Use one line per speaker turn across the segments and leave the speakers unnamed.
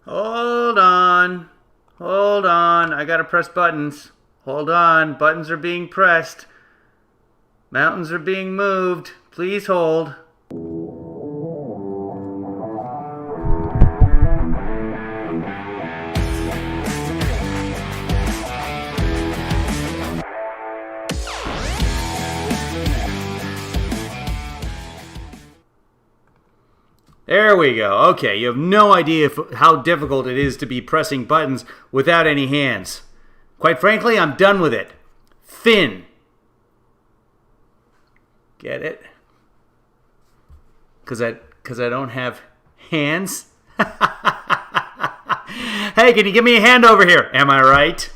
Hold on. Hold on. I gotta press buttons. Hold on. Buttons are being pressed. Mountains are being moved. Please hold. There we go. Okay, you have no idea how difficult it is to be pressing buttons without any hands. Quite frankly, I'm done with it. Finn. Get it? Because I don't have hands? Hey, can you give me a hand over here? Am I right?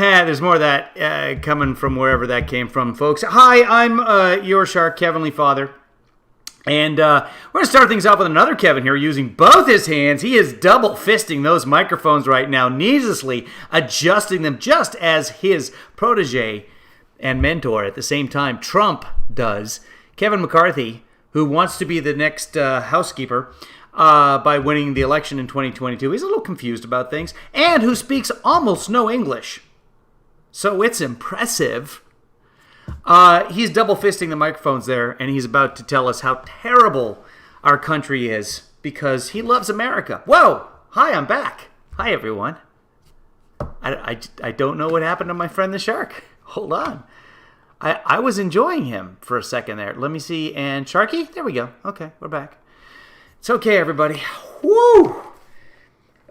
There's more of that coming from wherever that came from, folks. Hi, I'm your shark, Kevinly Father. And we're going to start things off with another Kevin here using both his hands. He is double fisting those microphones right now, needlessly adjusting them just as his protege and mentor at the same time, Trump, does. Kevin McCarthy, who wants to be the next housekeeper by winning the election in 2022. He's a little confused about things, and who speaks almost no English. So it's impressive. He's double fisting the microphones there, and he's about to tell us how terrible our country is because he loves America. Whoa! Hi, I'm back. Hi, everyone. I don't know what happened to my friend the shark. Hold on. I was enjoying him for a second there. Let me see. And Sharky? There we go. Okay, we're back. It's okay, everybody. Woo!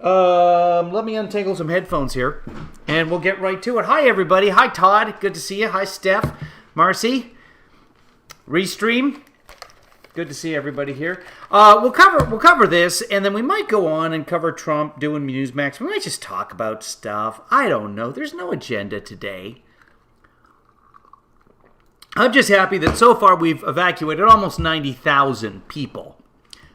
Let me untangle some headphones here, and we'll get right to it. Hi, everybody. Hi, Todd. Good to see you. Hi, Steph. Marcy. Restream. Good to see everybody here. We'll cover this, and then we might go on and cover Trump doing Newsmax. We might just talk about stuff. I don't know. There's no agenda today. I'm just happy that so far we've evacuated almost 90,000 people,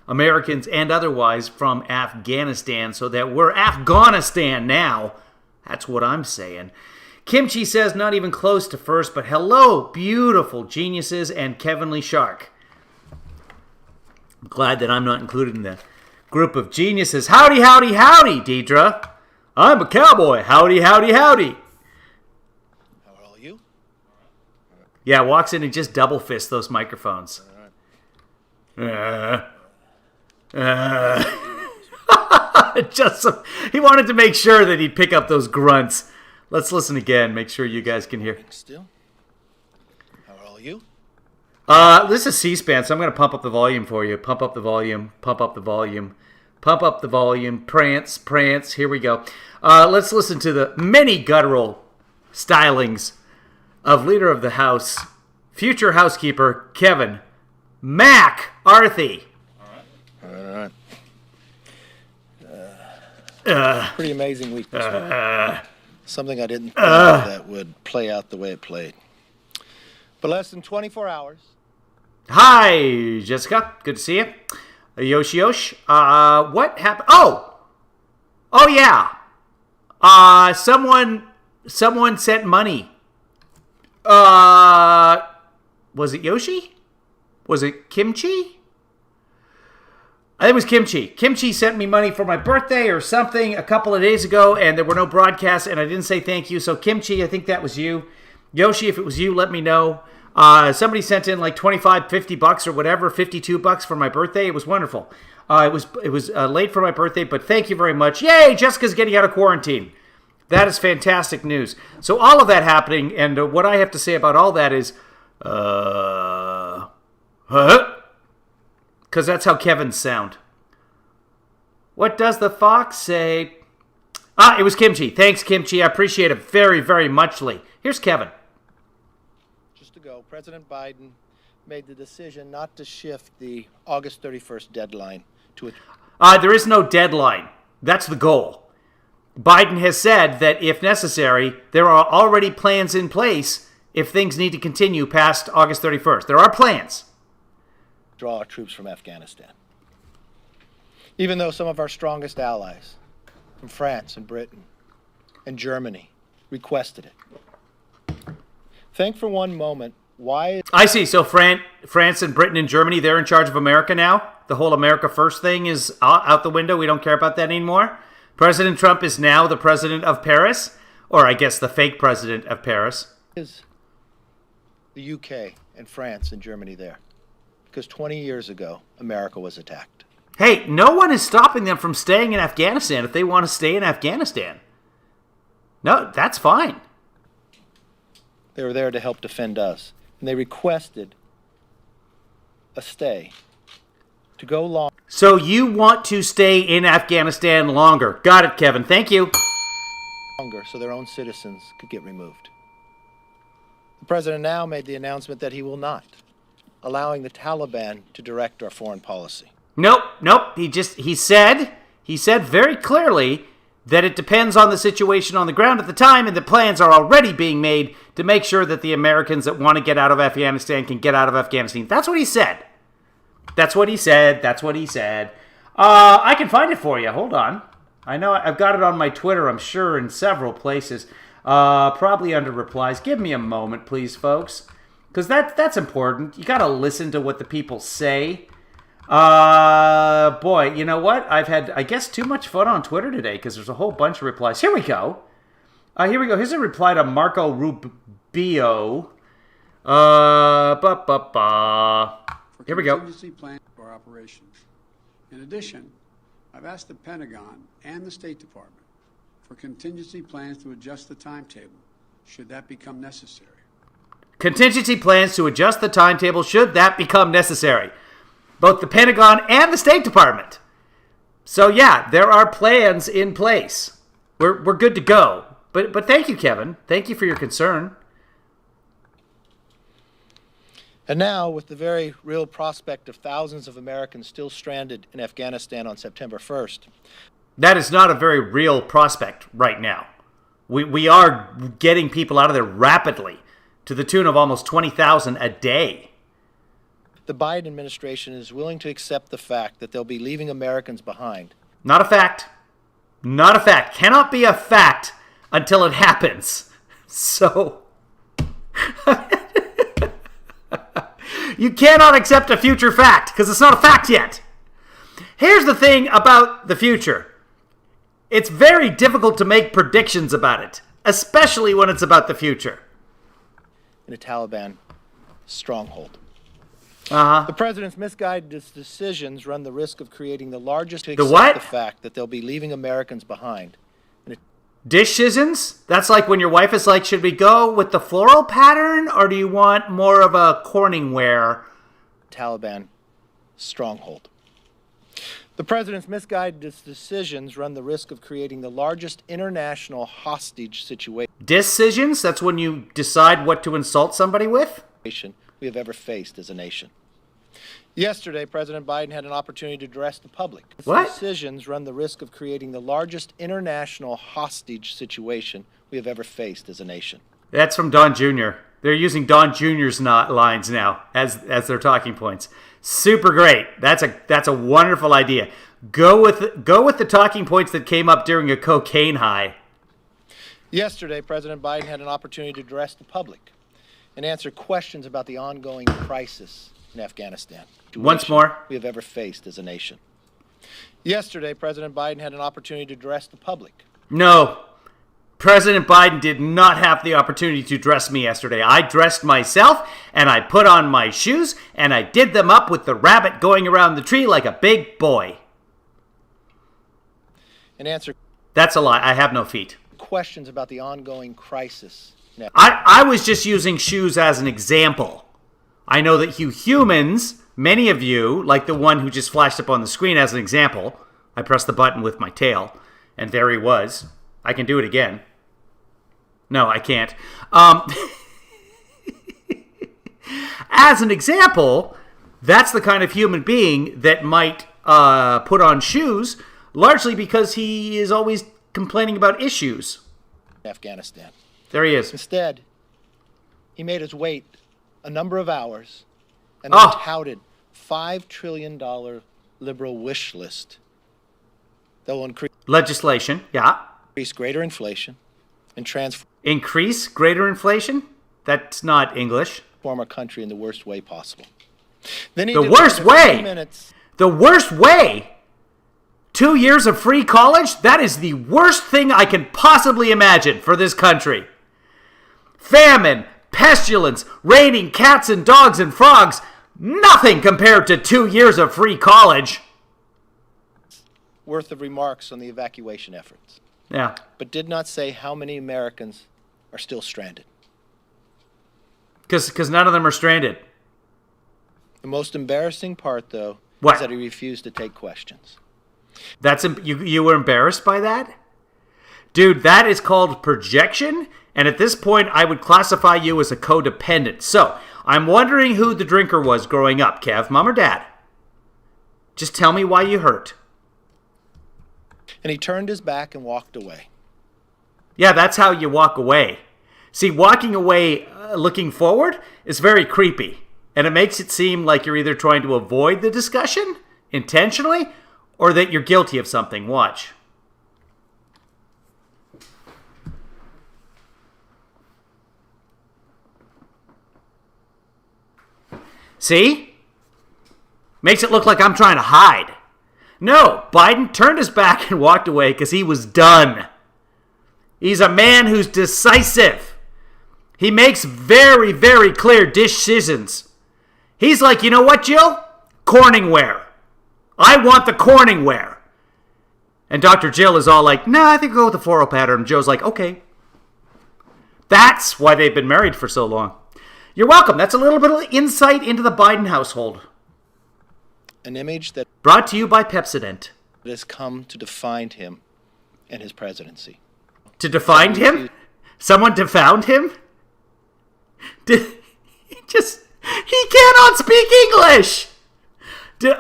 Americans and otherwise, from Afghanistan, so that we're Afghanistan now. That's what I'm saying. Kimchi says not even close to first, but hello, beautiful geniuses and Kevinly Shark. I'm glad that I'm not included in the group of geniuses. Howdy, howdy, howdy, Deidre. I'm a cowboy. Howdy, howdy, howdy.
How are you?
Yeah, walks in and just double fists those microphones. He wanted to make sure that he'd pick up those grunts. Let's listen again. Make sure you guys can hear.
Still? How are all you?
This is C-SPAN, so I'm going to pump up the volume for you. Pump up the volume. Pump up the volume. Pump up the volume. Prance, prance. Here we go. Let's listen to the many guttural stylings of Leader of the House, future housekeeper Kevin McCarthy.
All right. Pretty amazing week this week. Something I didn't think that would play out the way it played. But less than 24 hours.
Hi, Jessica. Good to see you. Yoshi Yosh. What happened? Oh yeah. Someone sent money. Was it Yoshi? Was it Kimchi? I think it was Kimchi. Kimchi sent me money for my birthday or something a couple of days ago, and there were no broadcasts, and I didn't say thank you. So, Kimchi, I think that was you. Yoshi, if it was you, let me know. Somebody sent in like $25, $50 or whatever, $52 for my birthday. It was wonderful. It was late for my birthday, but thank you very much. Yay, Jessica's getting out of quarantine. That is fantastic news. So all of that happening, and what I have to say about all that is, because that's how Kevin's sound. What does the fox say? It was Kimchi. Thanks, Kimchi. I appreciate it very, very muchly. Here's Kevin.
Just to go, President Biden made the decision not to shift the August 31st deadline to a...
There is no deadline. That's the goal. Biden has said that if necessary, there are already plans in place if things need to continue past August 31st. There are plans.
Draw our troops from Afghanistan. Even though some of our strongest allies from France and Britain and Germany requested it. Think for one moment, why...
I see. So France and Britain and Germany, they're in charge of America now? The whole America First thing is out the window. We don't care about that anymore. President Trump is now the president of Paris, or I guess the fake president of Paris.
Is the UK and France and Germany there? Because 20 years ago, America was attacked.
Hey, no one is stopping them from staying in Afghanistan if they want to stay in Afghanistan. No, that's fine.
They were there to help defend us, and they requested a stay to go long.
So you want to stay in Afghanistan longer. Got it, Kevin. Thank you.
Longer so their own citizens could get removed. The president now made the announcement that he will not, allowing the Taliban to direct our foreign policy.
Nope. He said very clearly that it depends on the situation on the ground at the time, and the plans are already being made to make sure that the Americans that want to get out of Afghanistan can get out of Afghanistan. That's what he said. I can find it for you. Hold on. I know I've got it on my Twitter, I'm sure, in several places. Probably under replies. Give me a moment, please, folks. Because that's important. You got to listen to what the people say. Boy, you know what? I've had, I guess, too much fun on Twitter today because there's a whole bunch of replies. Here we go. Here's a reply to Marco Rubio. Here we go.
Contingency plan for operations. In addition, I've asked the Pentagon and the State Department for contingency plans to adjust the timetable should that become necessary.
Contingency plans to adjust the timetable should that become necessary. Both the Pentagon and the State Department. So yeah, there are plans in place. We're good to go. But thank you, Kevin. Thank you for your concern.
And now, with the very real prospect of thousands of Americans still stranded in Afghanistan on September 1st.
That is not a very real prospect right now. We are getting people out of there rapidly to the tune of almost 20,000 a day.
The Biden administration is willing to accept the fact that they'll be leaving Americans behind.
Not a fact. Not a fact. Cannot be a fact until it happens. So... You cannot accept a future fact because it's not a fact yet. Here's the thing about the future. It's very difficult to make predictions about it, especially when it's about the future.
In a Taliban stronghold.
Uh-huh.
The president's misguided decisions run the risk of creating the largest...
The what?
The fact that they'll be leaving Americans behind.
Decisions? That's like when your wife is like, should we go with the floral pattern or do you want more of a Corningware?
Taliban stronghold. The president's misguided decisions run the risk of creating the largest international hostage situation
Decisions? That's when you decide what to insult somebody with?
we have ever faced as a nation. Yesterday, President Biden had an opportunity to address the public.
What?
Decisions run the risk of creating the largest international hostage situation we have ever faced as a nation.
That's from Don Jr. They're using Don Jr.'s lines now as their talking points. Super great. That's a wonderful idea. Go with the talking points that came up during a cocaine high.
Yesterday, President Biden had an opportunity to address the public and answer questions about the ongoing crisis in Afghanistan.
Once more.
We have ever faced as a nation. Yesterday, President Biden had an opportunity to address the public.
No. President Biden did not have the opportunity to dress me yesterday. I dressed myself, and I put on my shoes, and I did them up with the rabbit going around the tree like a big boy.
And answer...
That's a lie. I have no feet.
Questions about the ongoing crisis.
I was just using shoes as an example. I know that you humans, many of you, like the one who just flashed up on the screen as an example, I pressed the button with my tail, and there he was. I can do it again. No, I can't. As an example, that's the kind of human being that might put on shoes, largely because he is always complaining about issues.
Afghanistan.
There he is.
Instead, he made us wait a number of hours and then touted $5 trillion liberal wish list that will increase
legislation, yeah.
Increase greater inflation and
Increase greater inflation? That's not English.
Transform our country in the worst way possible. Then he
the worst way? The worst way? 2 years of free college? That is the worst thing I can possibly imagine for this country. Famine, pestilence, raining cats and dogs and frogs. Nothing compared to 2 years of free college.
Worth of remarks on the evacuation efforts.
Yeah.
But did not say how many Americans are still stranded.
Because none of them are stranded.
The most embarrassing part, though,
What?
is that he refused to take questions.
You were embarrassed by that? Dude, that is called projection, and at this point, I would classify you as a codependent. So, I'm wondering who the drinker was growing up, Kev, mom or dad? Just tell me why you hurt.
And he turned his back and walked away.
Yeah, that's how you walk away. See, walking away looking forward is very creepy. And it makes it seem like you're either trying to avoid the discussion intentionally or that you're guilty of something. Watch. See? Makes it look like I'm trying to hide. No, Biden turned his back and walked away because he was done. He's a man who's decisive. He makes very, very clear decisions. He's like, you know what, Jill? Corningware. I want the Corningware. And Dr. Jill is all like, nah, I think I'll go with the floral pattern. And Joe's like, okay. That's why they've been married for so long. You're welcome. That's a little bit of insight into the Biden household.
An image that
Brought to you by Pepsodent.
has come to define him and his presidency.
To define him? Someone defound him? He cannot speak English!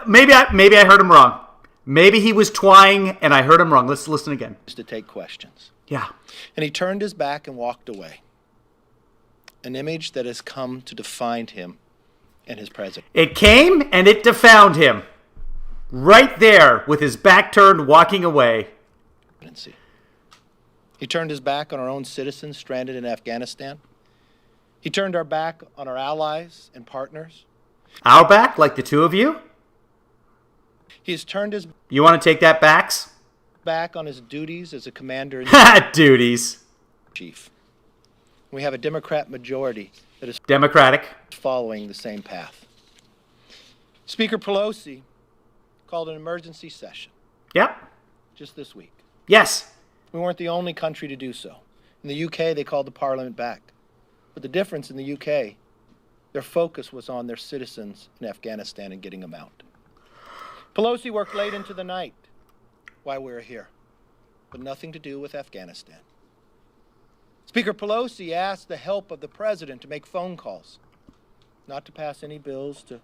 Maybe I heard him wrong. Maybe he was twang and I heard him wrong. Let's listen again.
To take questions.
Yeah.
And he turned his back and walked away. An image that has come to define him and his presidency.
It came and it defound him. Right there with his back turned walking away.
He turned his back on our own citizens stranded in Afghanistan. He turned our back on our allies and partners.
Our back, like the two of you?
He has turned his
You want to take that backs?
back on his duties as a commander in
Duties.
chief. We have a Democrat majority that is
Democratic.
following the same path. Speaker Pelosi called an emergency session
Yep.
just this week.
Yes.
We weren't the only country to do so. In the UK, they called the parliament back. But the difference in the UK, their focus was on their citizens in Afghanistan and getting them out. Pelosi worked late into the night while we were here, but nothing to do with Afghanistan. Speaker Pelosi asked the help of the president to make phone calls, not to pass any bills, to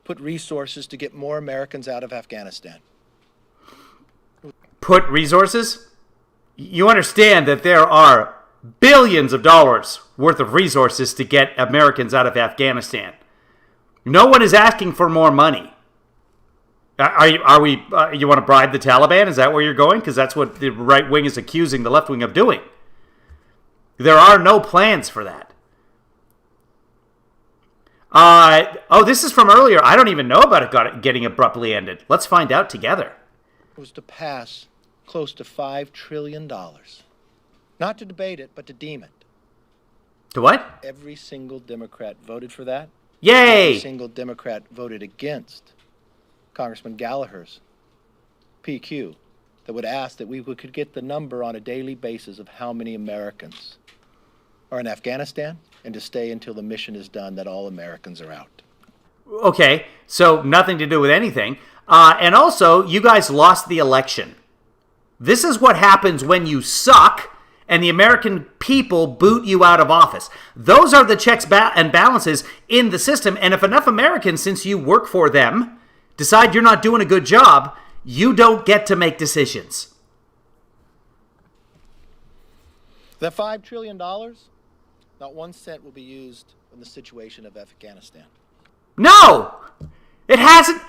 put resources to get more Americans out of Afghanistan.
Put resources? You understand that there are billions of dollars worth of resources to get Americans out of Afghanistan. No one is asking for more money. You want to bribe the Taliban? Is that where you're going? Because that's what the right wing is accusing the left wing of doing. There are no plans for that. This is from earlier. I don't even know about it getting abruptly ended. Let's find out together.
It was to pass close to $5 trillion. Not to debate it, but to deem it.
To what?
Every single Democrat voted for that.
Yay!
Every single Democrat voted against Congressman Gallagher's PQ that would ask that we could get the number on a daily basis of how many Americans are in Afghanistan and to stay until the mission is done that all Americans are out.
Okay, so nothing to do with anything. And also, you guys lost the election. This is what happens when you suck and the American people boot you out of office. Those are the checks and balances in the system. And if enough Americans, since you work for them, decide you're not doing a good job, you don't get to make decisions.
That $5 trillion, not 1 cent will be used in the situation of Afghanistan.
No! It hasn't.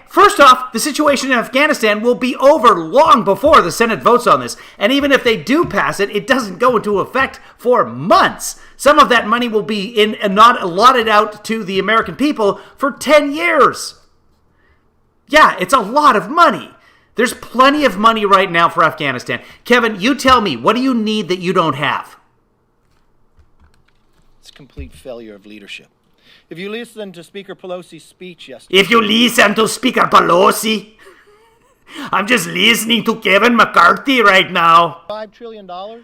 First off, the situation in Afghanistan will be over long before the Senate votes on this. And even if they do pass it, it doesn't go into effect for months. Some of that money will be not allotted out to the American people for 10 years. Yeah, it's a lot of money. There's plenty of money right now for Afghanistan. Kevin, you tell me, what do you need that you don't have?
It's a complete failure of leadership. If you listen to Speaker Pelosi's speech yesterday...
If you listen to Speaker Pelosi... I'm just listening to Kevin McCarthy right now.
$5 trillion? No.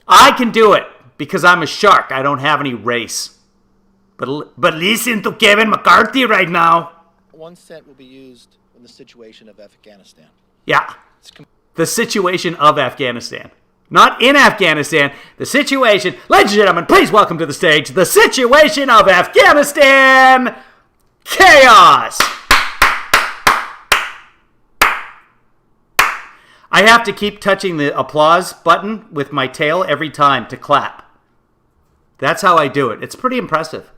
I can do it because I'm a shark. I don't have any race. But listen to Kevin McCarthy right now.
1 cent will be used in the situation of Afghanistan.
Yeah. The situation of Afghanistan. Not in Afghanistan. The situation. Ladies and gentlemen, please welcome to the stage the situation of Afghanistan. Chaos. I have to keep touching the applause button with my tail every time to clap. That's how I do it. It's pretty impressive.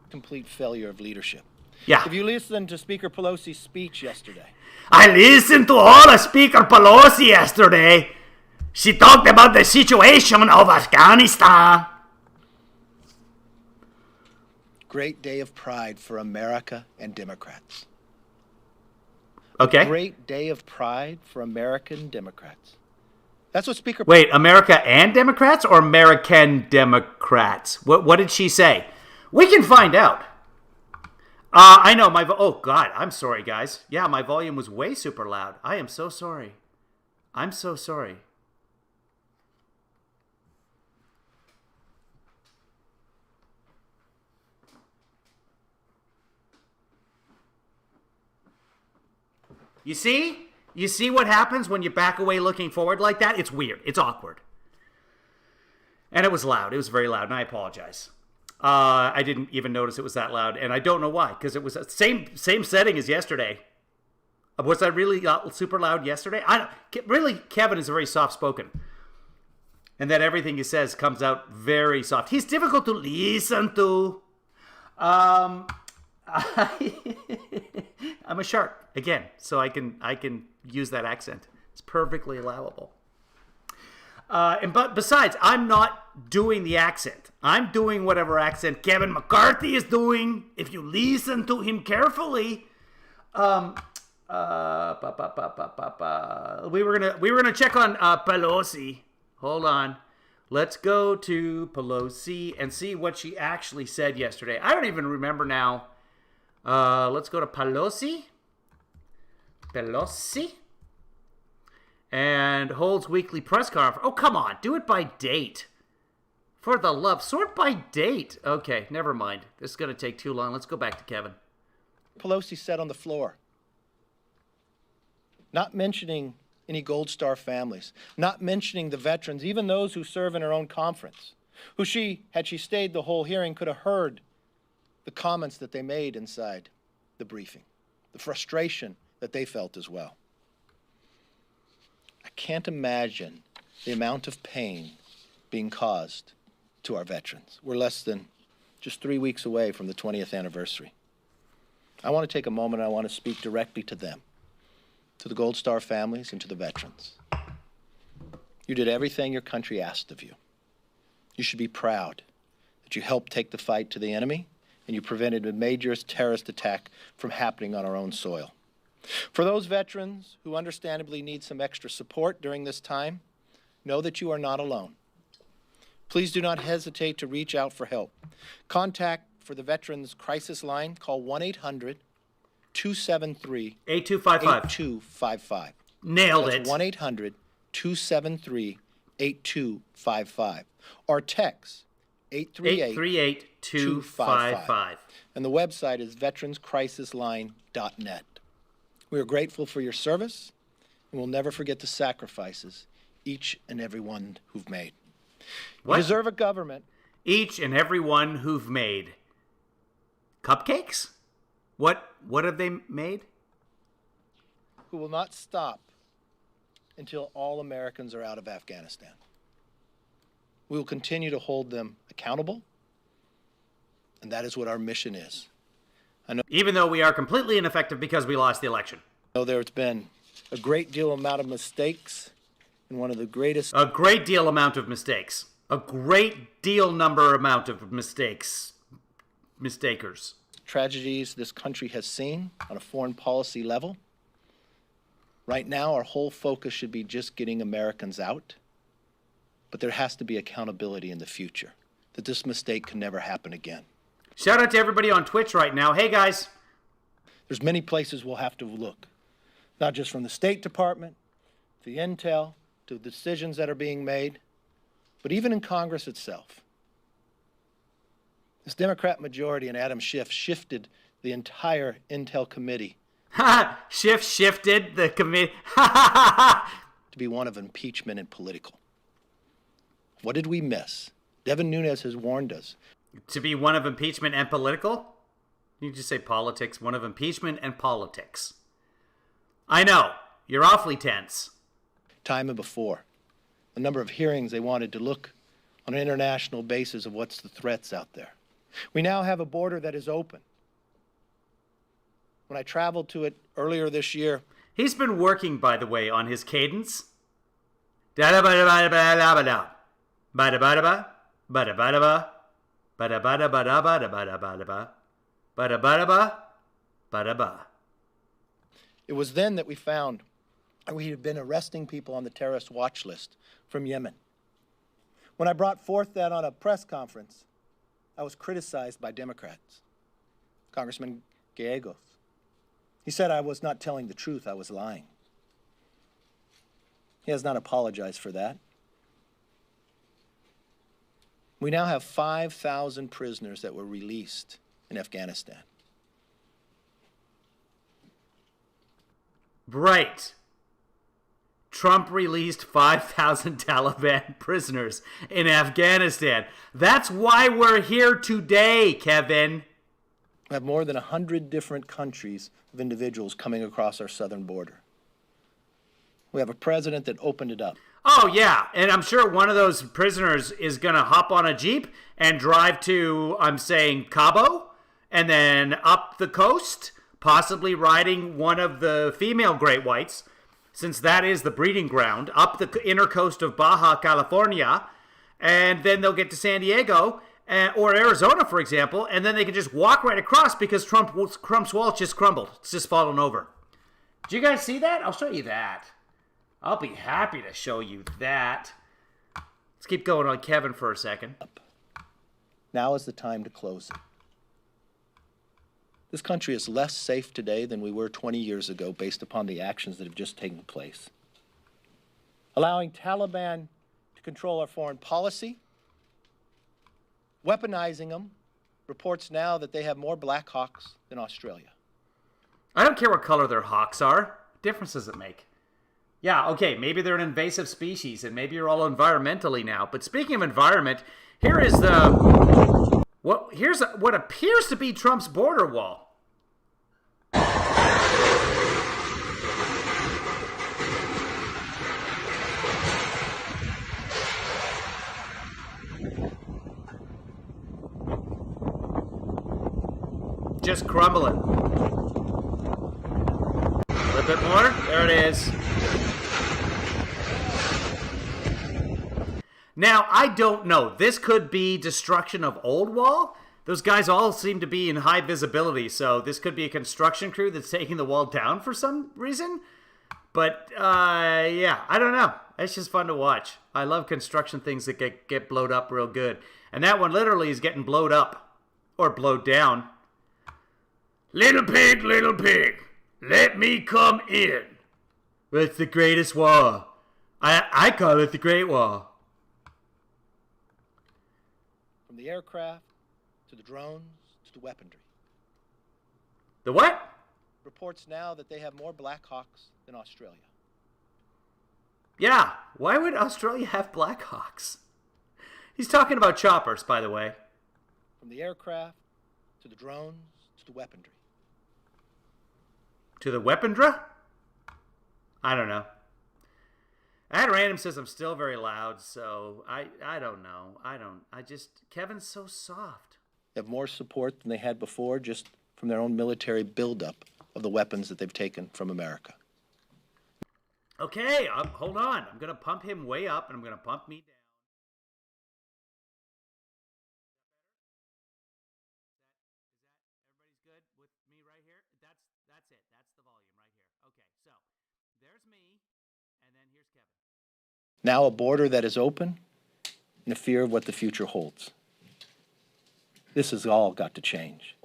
Complete failure of leadership.
Yeah.
If you listen to Speaker Pelosi's speech yesterday...
I listened to all of Speaker Pelosi yesterday. She talked about the situation of Afghanistan.
Great day of pride for America and Democrats.
Okay.
Great day of pride for American Democrats. That's what Speaker...
Wait, America and Democrats or American Democrats? What did she say? We can find out. I know my... Oh, God. I'm sorry, guys. Yeah, my volume was way super loud. I am so sorry. I'm so sorry. You see? You see what happens when you back away looking forward like that? It's weird. It's awkward. And it was loud. It was very loud, and I apologize. I didn't even notice it was that loud, and I don't know why, because it was the same setting as yesterday. Was I really super loud yesterday? Really, Kevin is very soft-spoken. And then everything he says comes out very soft. He's difficult to listen to. I'm a shark, again, so I can use that accent. It's perfectly allowable. But besides, I'm not doing the accent. I'm doing whatever accent Kevin McCarthy is doing. If you listen to him carefully, we were gonna check on Pelosi. Hold on, let's go to Pelosi and see what she actually said yesterday. I don't even remember now. Let's go to Pelosi. And holds weekly press conference. Oh, come on. Do it by date. For the love. Sort by date. Okay, never mind. This is going to take too long. Let's go back to Kevin.
Pelosi said on the floor, not mentioning any Gold Star families, not mentioning the veterans, even those who serve in her own conference, who had she stayed the whole hearing, could have heard the comments that they made inside the briefing, the frustration that they felt as well. I can't imagine the amount of pain being caused to our veterans. We're less than just 3 weeks away from the 20th anniversary. I want to take a moment and I want to speak directly to them, to the Gold Star families and to the veterans. You did everything your country asked of you. You should be proud that you helped take the fight to the enemy and you prevented a major terrorist attack from happening on our own soil. For those veterans who understandably need some extra support during this time, know that you are not alone. Please do not hesitate to reach out for help. Contact for the Veterans Crisis Line, call 1-800-273-8255. 8255.
Nailed it.
That's 1-800-273-8255. Or text 838-255. And the website is veteranscrisisline.net. We are grateful for your service, and we'll never forget the sacrifices each and every one who've made.
What?
You deserve a government.
Each and every one who've made. Cupcakes? What have they made?
Who will not stop until all Americans are out of Afghanistan. We will continue to hold them accountable, and that is what our mission is.
Even though we are completely ineffective because we lost the election.
I know there's been a great deal amount of mistakes, and one of the greatest...
A great deal amount of mistakes. A great deal number amount of mistakes. Mistakers.
tragedies this country has seen on a foreign policy level. Right now, our whole focus should be just getting Americans out. But there has to be accountability in the future, that this mistake can never happen again.
Shout out to everybody on Twitch right now. Hey, guys.
There's many places we'll have to look, not just from the State Department, the intel, to the decisions that are being made, but even in Congress itself. This Democrat majority and Adam Schiff shifted the entire Intel Committee.
Shifted the committee.
To be one of impeachment and political. What did we miss? Devin Nunes has warned us.
To be one of impeachment and political? You just say politics, one of impeachment and politics. I know, you're awfully tense.
Time and before. The number of hearings they wanted to look on an international basis of what's the threats out there. We now have a border that is open. When I traveled to it earlier this year...
He's been working, by the way, on his cadence. Da-da-ba-da-ba-da-ba-da-ba-da. Ba-da-ba-da-ba. Ba-da-ba-da-ba. Ba-da-ba-da-ba-da-ba-da-ba-da-ba. Ba-da-ba-da-ba. Ba-da-ba.
It was then that we found we had been arresting people on the terrorist watch list from Yemen. When I brought forth that on a press conference, I was criticized by Democrats. Congressman Gallegos. He said I was not telling the truth, I was lying. He has not apologized for that. We now have 5,000 prisoners that were released in Afghanistan.
Right. Trump released 5,000 Taliban prisoners in Afghanistan. That's why we're here today, Kevin.
We have more than 100 different countries of individuals coming across our southern border. We have a president that opened it up.
Oh, yeah. And I'm sure one of those prisoners is going to hop on a Jeep and drive to, I'm saying, Cabo, and then up the coast, possibly riding one of the female great whites, since that is the breeding ground, up the inner coast of Baja California, and then they'll get to San Diego, or Arizona, for example, and then they can just walk right across because Trump's wall just crumbled. It's just fallen over. Did you guys see that? I'll show you that. I'll be happy to show you that. Let's keep going on Kevin for a second.
Now is the time to close it. This country is less safe today than we were 20 years ago based upon the actions that have just taken place. Allowing Taliban to control our foreign policy, weaponizing them, reports now that they have more Black Hawks than Australia.
I don't care what color their hawks are. What difference does it make? Yeah, okay, maybe they're an invasive species, and maybe you're all environmentally now. But speaking of environment, here's what appears to be Trump's border wall. Just crumbling. A little bit more. There it is. Now, I don't know. This could be destruction of old wall. Those guys all seem to be in high visibility, so this could be a construction crew that's taking the wall down for some reason. But, yeah, I don't know. It's just fun to watch. I love construction things that get blowed up real good. And that one literally is getting blowed up. Or blowed down. Little pig, let me come in. It's the greatest wall. I call it the Great Wall.
From the aircraft, to the drones, to the weaponry.
The what?
Reports now that they have more Black Hawks than Australia.
Yeah, why would Australia have Black Hawks? He's talking about choppers, by the way.
From the aircraft, to the drones, to the weaponry.
To the weapondra? I don't know. At Random says I'm still very loud, so I don't know. Kevin's so soft.
They have more support than they had before, just from their own military buildup of the weapons that they've taken from America.
Okay, hold on. I'm going to pump him way up, and I'm going to pump me down.
Now a border that is open and a fear of what the future holds. This has all got to change.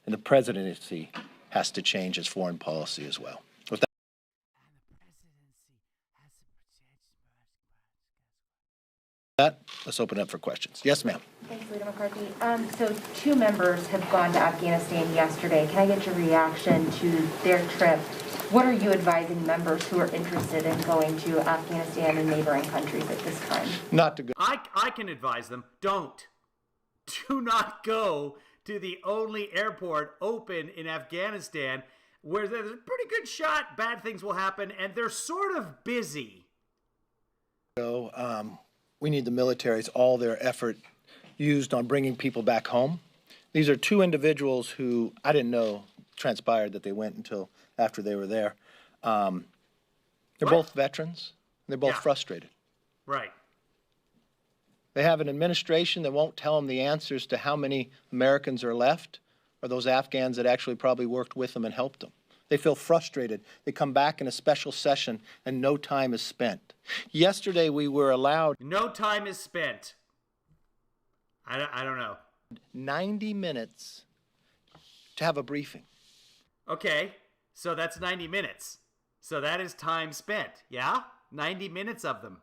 And the presidency has to change its foreign policy as well. With that, let's open it up for questions. Yes, ma'am.
Thanks, Leader McCarthy. So 2 members have gone to Afghanistan yesterday. Can I get your reaction to their trip? What are you advising members who are interested in going to Afghanistan and neighboring countries at this time?
Not to go.
I can advise them. Don't. Do not go to the only airport open in Afghanistan where there's a pretty good shot bad things will happen, and they're sort of busy.
We need the military's all their effort used on bringing people back home. These are 2 individuals who I didn't know transpired that they went until after they were there. They're both veterans. They're both frustrated.
Right.
They have an administration that won't tell them the answers to how many Americans are left or those Afghans that actually probably worked with them and helped them. They feel frustrated. They come back in a special session and no time is spent. Yesterday we were allowed
No time is spent. I don't know.
90 minutes to have a briefing.
Okay, so that's 90 minutes. So that is time spent, yeah? 90 minutes of them.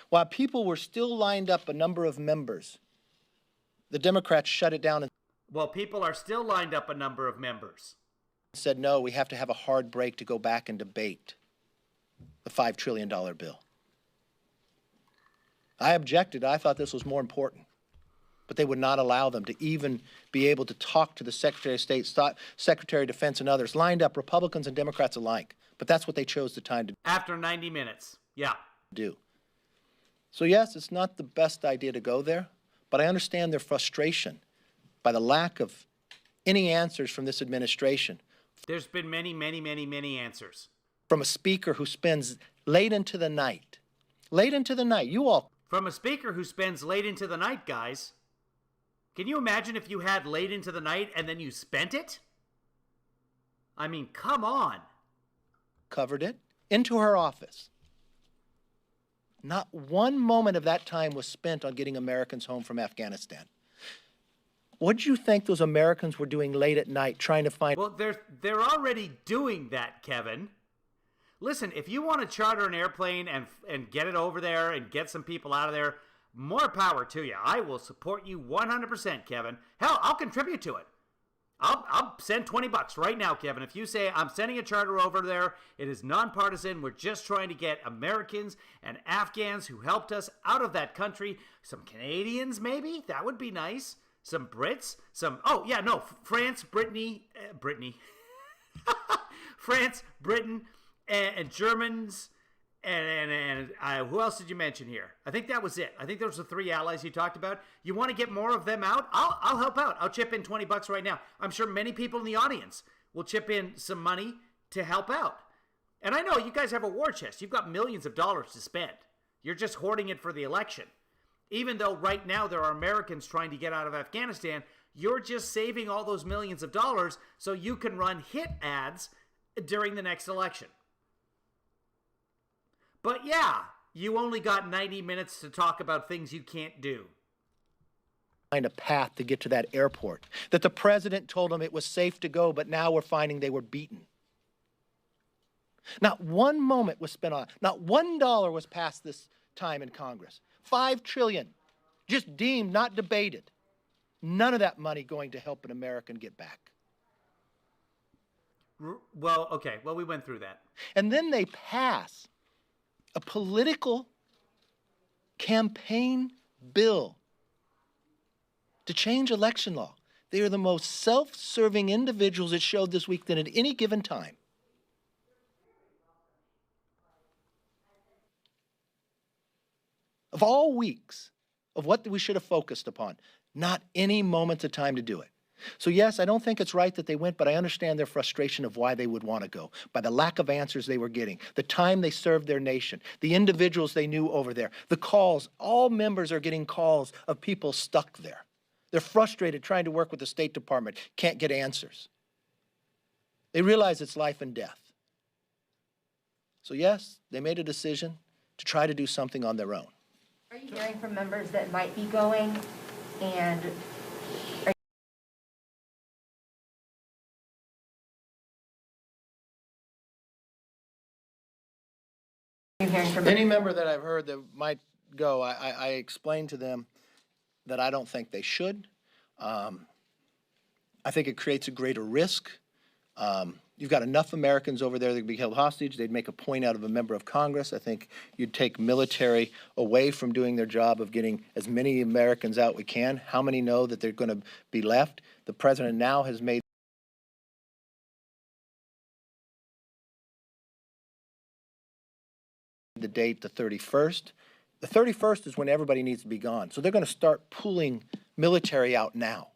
While people were still lined up, a number of members, the Democrats shut it down and
Well, people are still lined up, a number of members.
said, no, we have to have a hard break to go back and debate the $5 trillion bill. I objected. I thought this was more important. But they would not allow them to even be able to talk to the Secretary of State, Secretary of Defense, and others, lined up, Republicans and Democrats alike. But that's what they chose the time to
After 90 minutes, yeah.
do. So yes, it's not the best idea to go there, but I understand their frustration by the lack of any answers from this administration.
There's been many answers.
From a speaker who spends late into the night, you all.
From a speaker who spends late into the night, guys. Can you imagine if you had late into the night and then you spent it? I mean, come on.
Covered it into her office. Not one moment of that time was spent on getting Americans home from Afghanistan. What do you think those Americans were doing late at night trying to find?
Well, they're already doing that, Kevin. Listen, if you want to charter an airplane and get it over there and get some people out of there, more power to you. I will support you 100%, Kevin. Hell, I'll contribute to it. I'll send $20 right now, Kevin. If you say I'm sending a charter over there, it is nonpartisan. We're just trying to get Americans and Afghans who helped us out of that country. Some Canadians, maybe? That would be nice. Some Brits. France, France, Britain, and Germans. And who else did you mention here? I think that was it. I think those were the 3 allies you talked about. You want to get more of them out? I'll help out. I'll chip in $20 right now. I'm sure many people in the audience will chip in some money to help out. And I know you guys have a war chest. You've got millions of dollars to spend. You're just hoarding it for the election. Even though right now there are Americans trying to get out of Afghanistan, you're just saving all those millions of dollars so you can run hit ads during the next election. But yeah, you only got 90 minutes to talk about things you can't do.
Find a path to get to that airport. That the president told them it was safe to go, but now we're finding they were beaten. Not one moment was spent on it. Not $1 was passed this time in Congress. $5 trillion, just deemed, not debated. None of that money going to help an American get back.
Well, okay. Well, we went through that.
And then they pass a political campaign bill to change election law. They are the most self-serving individuals it showed this week than at any given time. Of all weeks of what we should have focused upon, not any moments of time to do it. So yes, I don't think it's right that they went, but I understand their frustration of why they would want to go, by the lack of answers they were getting, the time they served their nation, the individuals they knew over there, the calls. All members are getting calls of people stuck there. They're frustrated trying to work with the State Department, can't get answers. They realize it's life and death. So yes, they made a decision. to try to do something on their own.
Are you hearing from members that might be going, and are you hearing from
Any member that I've heard that might go, I explained to them that I don't think they should. I think it creates a greater risk. You've got enough Americans over there that could be held hostage. They'd make a point out of a member of Congress. I think you'd take military away from doing their job of getting as many Americans out we can. How many know that they're going to be left? The president now has made the date the 31st. The 31st is when everybody needs to be gone. So they're going to start pulling military out now.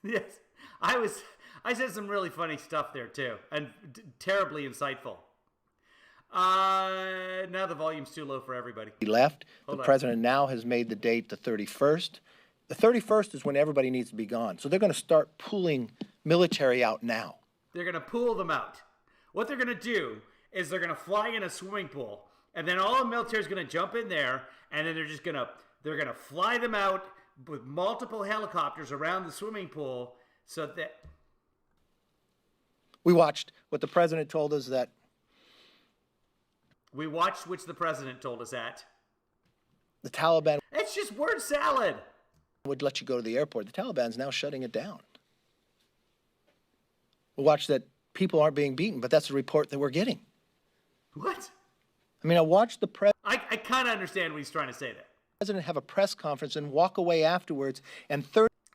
Yes, I said some really funny stuff there too, and terribly insightful. Now the volume's too low for everybody.
He left. The president now has made the date the 31st. The 31st is when everybody needs to be gone. So they're going to start pulling military out now.
They're going to pull them out. What they're going to do is they're going to fly in a swimming pool, and then all the military is going to jump in there, and then they're going to fly them out with multiple helicopters around the swimming pool so that...
We watched what the president told us that...
We watched which the president told us at.
The Taliban...
It's just word salad.
...would let you go to the airport. The Taliban's now shutting it down. We watched that people aren't being beaten, but that's the report that we're getting.
What?
I mean, I watched the president...
I kind of understand what he's trying to say there.
President have a press conference and walk away afterwards, and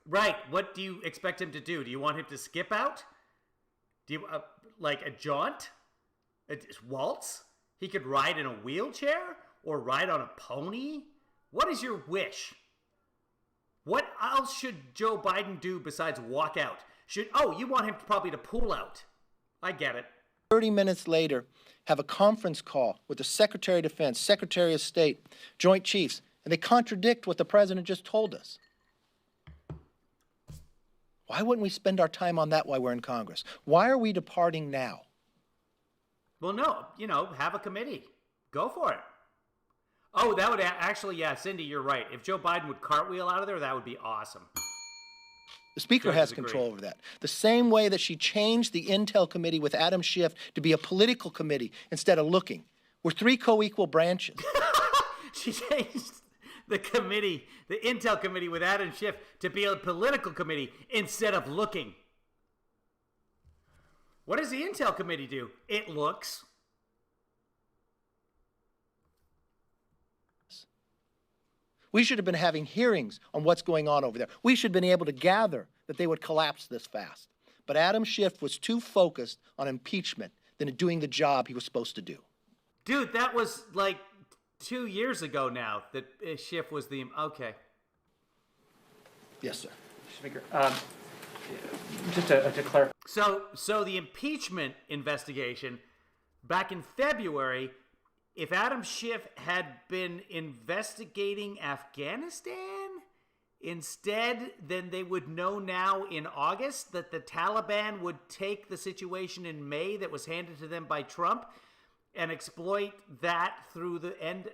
Right. What do you expect him to do? Do you want him to skip out? Do you like a jaunt? A waltz? He could ride in a wheelchair or ride on a pony? What is your wish? What else should Joe Biden do besides walk out? You want him probably to pull out. I get it.
30 minutes later, have a conference call with the Secretary of Defense, Secretary of State, Joint Chiefs, and they contradict what the president just told us. Why wouldn't we spend our time on that while we're in Congress? Why are we departing now?
Well, no, have a committee. Go for it. Oh, that would actually, yeah, Cindy, you're right. If Joe Biden would cartwheel out of there, that would be awesome.
The Speaker has control over that. The same way that she changed the Intel Committee with Adam Schiff to be a political committee instead of looking. We're three co-equal branches.
She changed the committee, the Intel Committee with Adam Schiff, to be a political committee instead of looking. What does the Intel Committee do? It looks.
We should have been having hearings on what's going on over there. We should have been able to gather that they would collapse this fast. But Adam Schiff was too focused on impeachment than doing the job he was supposed to do.
Dude, that was like 2 years ago now that Schiff was the... Okay.
Yes, sir.
Speaker, just to clarify.
So the impeachment investigation back in February, if Adam Schiff had been investigating Afghanistan instead, then they would know now in August that the Taliban would take the situation in May that was handed to them by Trump and exploit that through the end.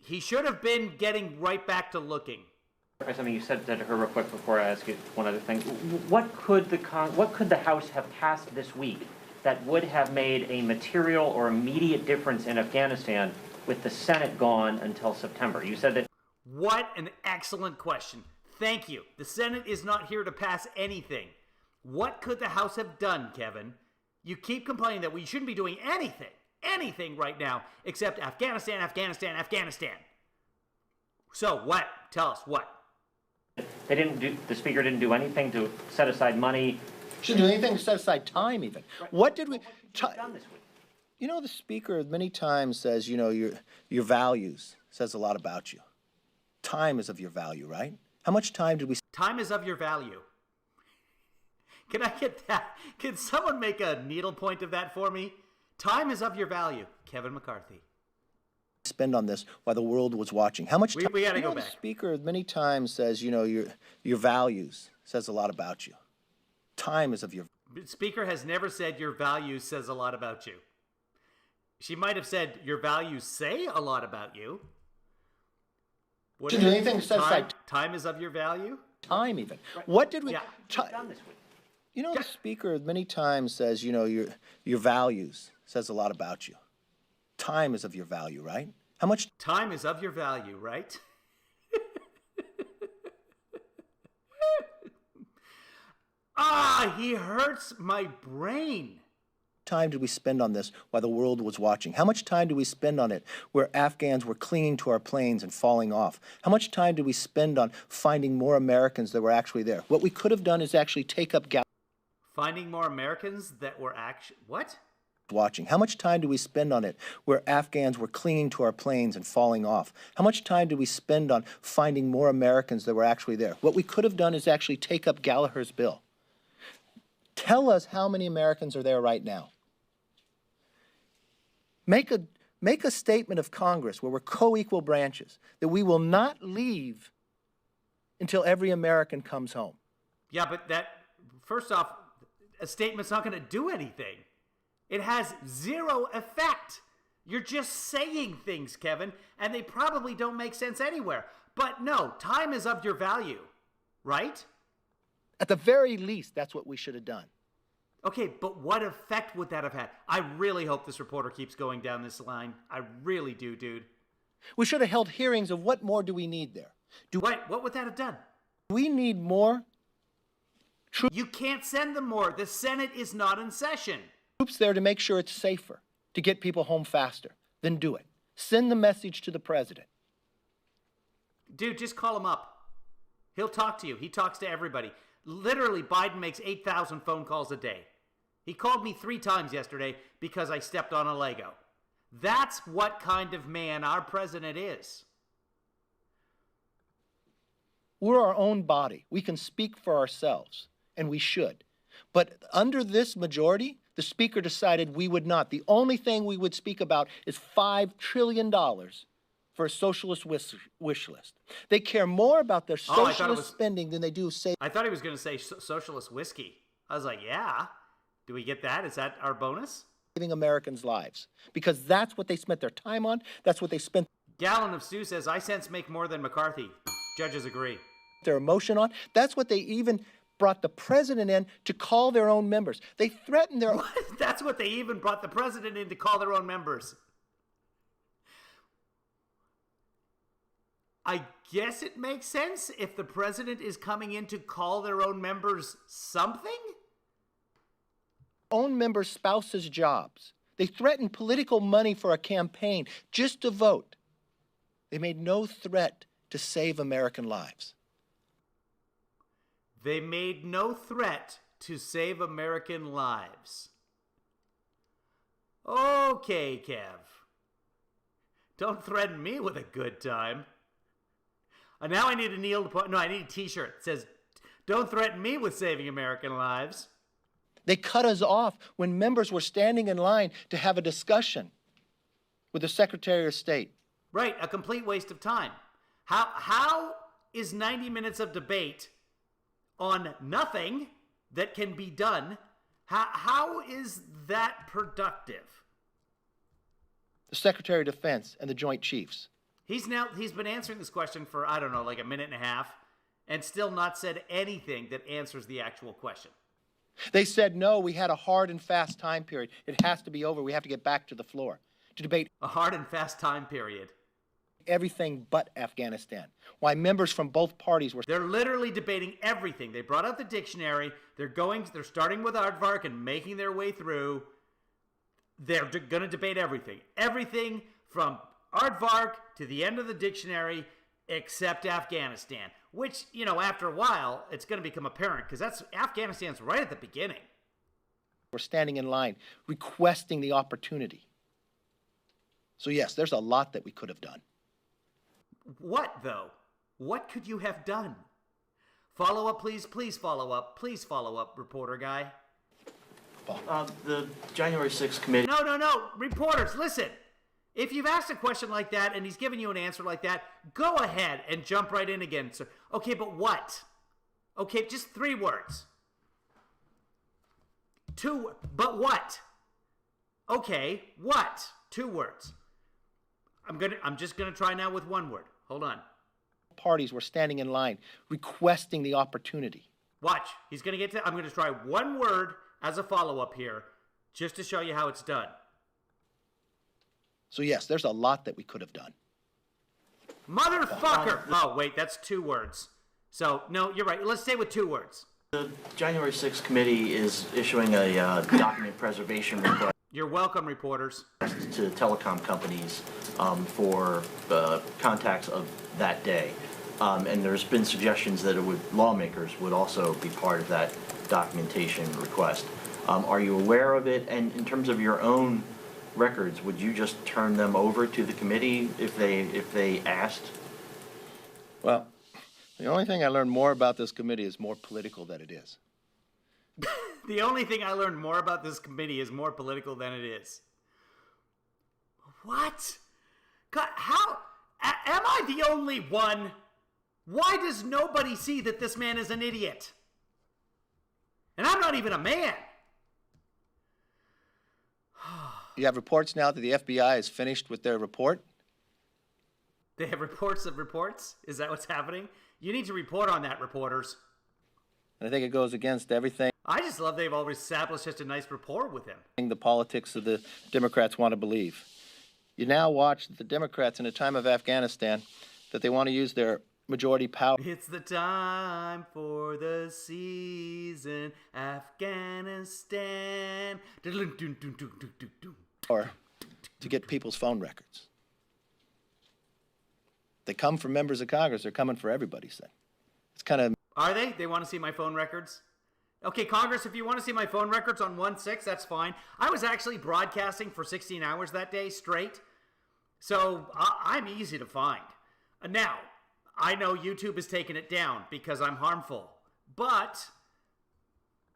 He should have been getting right back to looking.
Something you said to her real quick before I ask you one other thing. What could the House have passed this week that would have made a material or immediate difference in Afghanistan with the Senate gone until September? You said that...
What an excellent question. Thank you. The Senate is not here to pass anything. What could the House have done, Kevin? You keep complaining that we shouldn't be doing anything right now, except Afghanistan, Afghanistan, Afghanistan. So what? Tell us what.
The Speaker didn't do anything to set aside money.
Shouldn't do anything to set aside time even.
Right.
What did we...
done this week?
You know, the Speaker many times says, your values says a lot about you. Time is of your value, right? How much time did we...
Time is of your value. Can I get that? Can someone make a needlepoint of that for me? Time is of your value. Kevin McCarthy.
spend on this while the world was watching? How much time?
We gotta go
The
back.
Speaker many times says, your values says a lot about you. Time is of your.
Speaker has never said your values says a lot about you. She might have said your values say a lot about you. What
Did anything that says like
time is of your value?
time even? What did we?
Yeah.
Done this week.
The Speaker many times says, your values says a lot about you. Time is of your value, right? How much?
Time is of your value, right? He hurts my brain.
Time did we spend on this while the world was watching? How much time did we spend on it where Afghans were clinging to our planes and falling off? How much time did we spend on finding more Americans that were actually there? What we could have done is actually take up
Finding more Americans that were actually... What?
watching. How much time did we spend on it where Afghans were clinging to our planes and falling off? How much time did we spend on finding more Americans that were actually there? What we could have done is actually take up Gallagher's bill. Tell us how many Americans are there right now. Make a statement of Congress where we're co-equal branches, that we will not leave until every American comes home.
Yeah, but first off, a statement's not going to do anything. It has zero effect. You're just saying things, Kevin, and they probably don't make sense anywhere. But no, time is of your value, right?
At the very least, that's what we should have done.
Okay, but what effect would that have had? I really hope this reporter keeps going down this line. I really do, dude.
We should have held hearings of what more do we need there.
What would that have done?
We need more
You can't send them more. The Senate is not in session.
troops there to make sure it's safer, to get people home faster. Then do it. Send the message to the president.
Dude, just call him up. He'll talk to you. He talks to everybody. Literally, Biden makes 8,000 phone calls a day. He called me 3 times yesterday because I stepped on a Lego. That's what kind of man our president is.
We're our own body. We can speak for ourselves, and we should. But under this majority, the Speaker decided we would not. The only thing we would speak about is $5 trillion for a socialist wish list. They care more about their socialist spending than they do saving.
I thought he was going to say socialist whiskey. I was like, yeah. Do we get that? Is that our bonus?
Americans' lives. Because that's what they spent their time on. That's what they spent
Gallon of Stew says, I sense make more than McCarthy. Judges agree.
their emotion on. That's what they even brought the president in to call their own members. They threatened their...
What? That's what they even brought the president in to call their own members. I guess it makes sense if the president is coming in to call their own members something?
own members' spouses' jobs. They threatened political money for a campaign just to vote. They made no threat to save American lives.
They made no threat to save American lives. Okay, Kev. Don't threaten me with a good time. Now I need a I need a t-shirt that says, don't threaten me with saving American lives.
They cut us off when members were standing in line to have a discussion with the Secretary of State.
Right, a complete waste of time. How is 90 minutes of debate on nothing that can be done, how is that productive?
The Secretary of Defense and the Joint Chiefs.
He's been answering this question for, I don't know, like a minute and a half, and still not said anything that answers the actual question.
They said, no, we had a hard and fast time period. It has to be over. We have to get back to the floor to debate
A hard and fast time period.
everything but Afghanistan. Why members from both parties were...
They're literally debating everything. They brought out the dictionary. They're starting with aardvark and making their way through. They're going to debate everything. Everything from aardvark to the end of the dictionary except Afghanistan. Which, after a while, it's going to become apparent because Afghanistan's right at the beginning.
Were standing in line requesting the opportunity. So yes, there's a lot that we could have done.
What, though? What could you have done? Follow up, please. Please follow up. Please follow up, reporter guy.
The January 6th committee.
No. Reporters, listen. If you've asked a question like that and he's giving you an answer like that, go ahead and jump right in again. So, okay, but what? Okay, just 3 words. 2, but what? Okay, what? 2 words. I'm just gonna try now with 1 word. Hold on.
Parties were standing in line, requesting the opportunity.
Watch. He's gonna get to. I'm gonna try 1 word as a follow-up here, just to show you how it's done.
So yes, there's a lot that we could have done.
Motherfucker! Oh, wait, that's 2 words. So, no, you're right. Let's stay with 2 words.
The January 6th committee is issuing a document preservation request
You're welcome, reporters.
to telecom companies for contacts of that day. And there's been suggestions that lawmakers would also be part of that documentation request. Are you aware of it? And in terms of your own records, would you just turn them over to the committee if they asked?
Well, the only thing I learned more about this committee is more political than it is.
The only thing I learned more about this committee is more political than it is. What? God, how? Am I the only one? Why does nobody see that this man is an idiot? And I'm not even a man.
You have reports now that the FBI is finished with their report.
They have reports of reports? Is that what's happening? You need to report on that, reporters.
And I think it goes against everything
I just love they've always established such a nice rapport with him.
the politics of the Democrats want to believe. You now watch the Democrats in a time of Afghanistan that they want to use their majority power
It's the time for the season, Afghanistan.
to get people's phone records. They come from members of Congress, they're coming for everybody's thing. It's kind of
Are they? They want to see my phone records? Okay, Congress, if you want to see my phone records on 1/6, that's fine. I was actually broadcasting for 16 hours that day straight, so I'm easy to find. Now, I know YouTube is taking it down because I'm harmful, but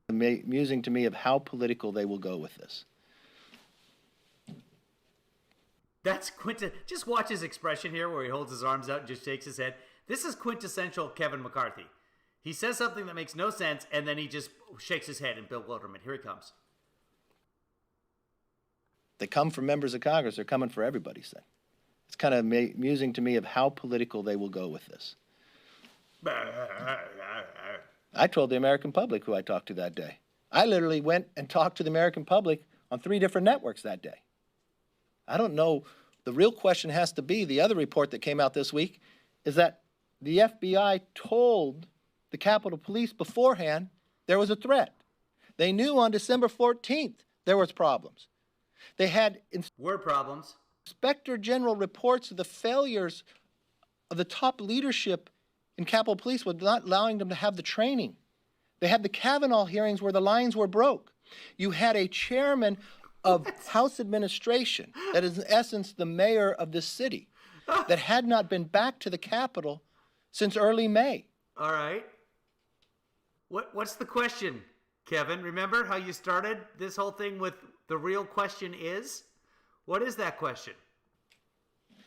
amusing to me of how political they will go with this.
that's just watch his expression here where he holds his arms out and just shakes his head. This is quintessential Kevin McCarthy. He says something that makes no sense, and then he just shakes his head in bewilderment. Here he comes.
They come from members of Congress, they're coming for everybody's thing. It's kind of amusing to me of how political they will go with this. I told the American public who I talked to that day. I literally went and talked to the American public on 3 different networks that day. I don't know. The real question has to be, the other report that came out this week is that the FBI told the Capitol Police beforehand there was a threat. They knew on December 14th there was problems. They had
Word problems.
Inspector General reports of the failures of the top leadership in Capitol Police with not allowing them to have the training. They had the Kavanaugh hearings where the lines were broke. You had a chairman of House administration, that is in essence the mayor of this city, that had not been back to the Capitol since early May.
All right. What's the question, Kevin? Remember how you started this whole thing with the real question is? What is that question?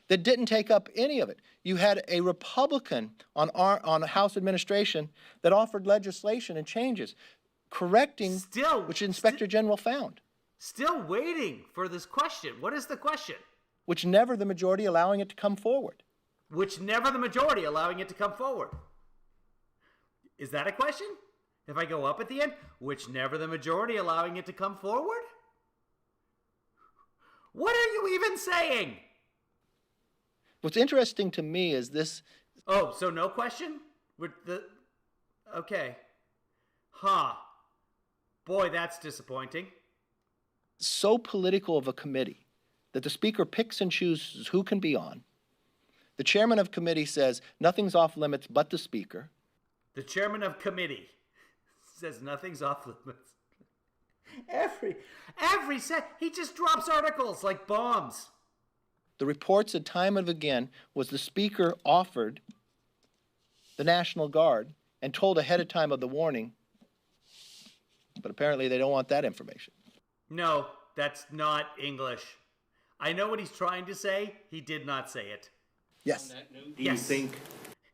That didn't take up any of it. You had a Republican on House administration that offered legislation and changes, correcting which Inspector General found.
Still waiting for this question. What is the question?
Which never the majority allowing it to come forward.
Which never the majority allowing it to come forward. Is that a question? If I go up at the end, which never the majority allowing it to come forward? What are you even saying?
What's interesting to me is this.
Oh, so no question? Okay. Huh. Boy, that's disappointing.
So political of a committee that the speaker picks and chooses who can be on. The chairman of committee says nothing's off limits but the speaker.
The chairman of committee says nothing's off limits. Every set, he just drops articles like bombs.
The reports at time and again was the speaker offered the National Guard and told ahead of time of the warning, but apparently they don't want that information.
No, that's not English. I know what he's trying to say. He did not say it.
Yes.
Do you think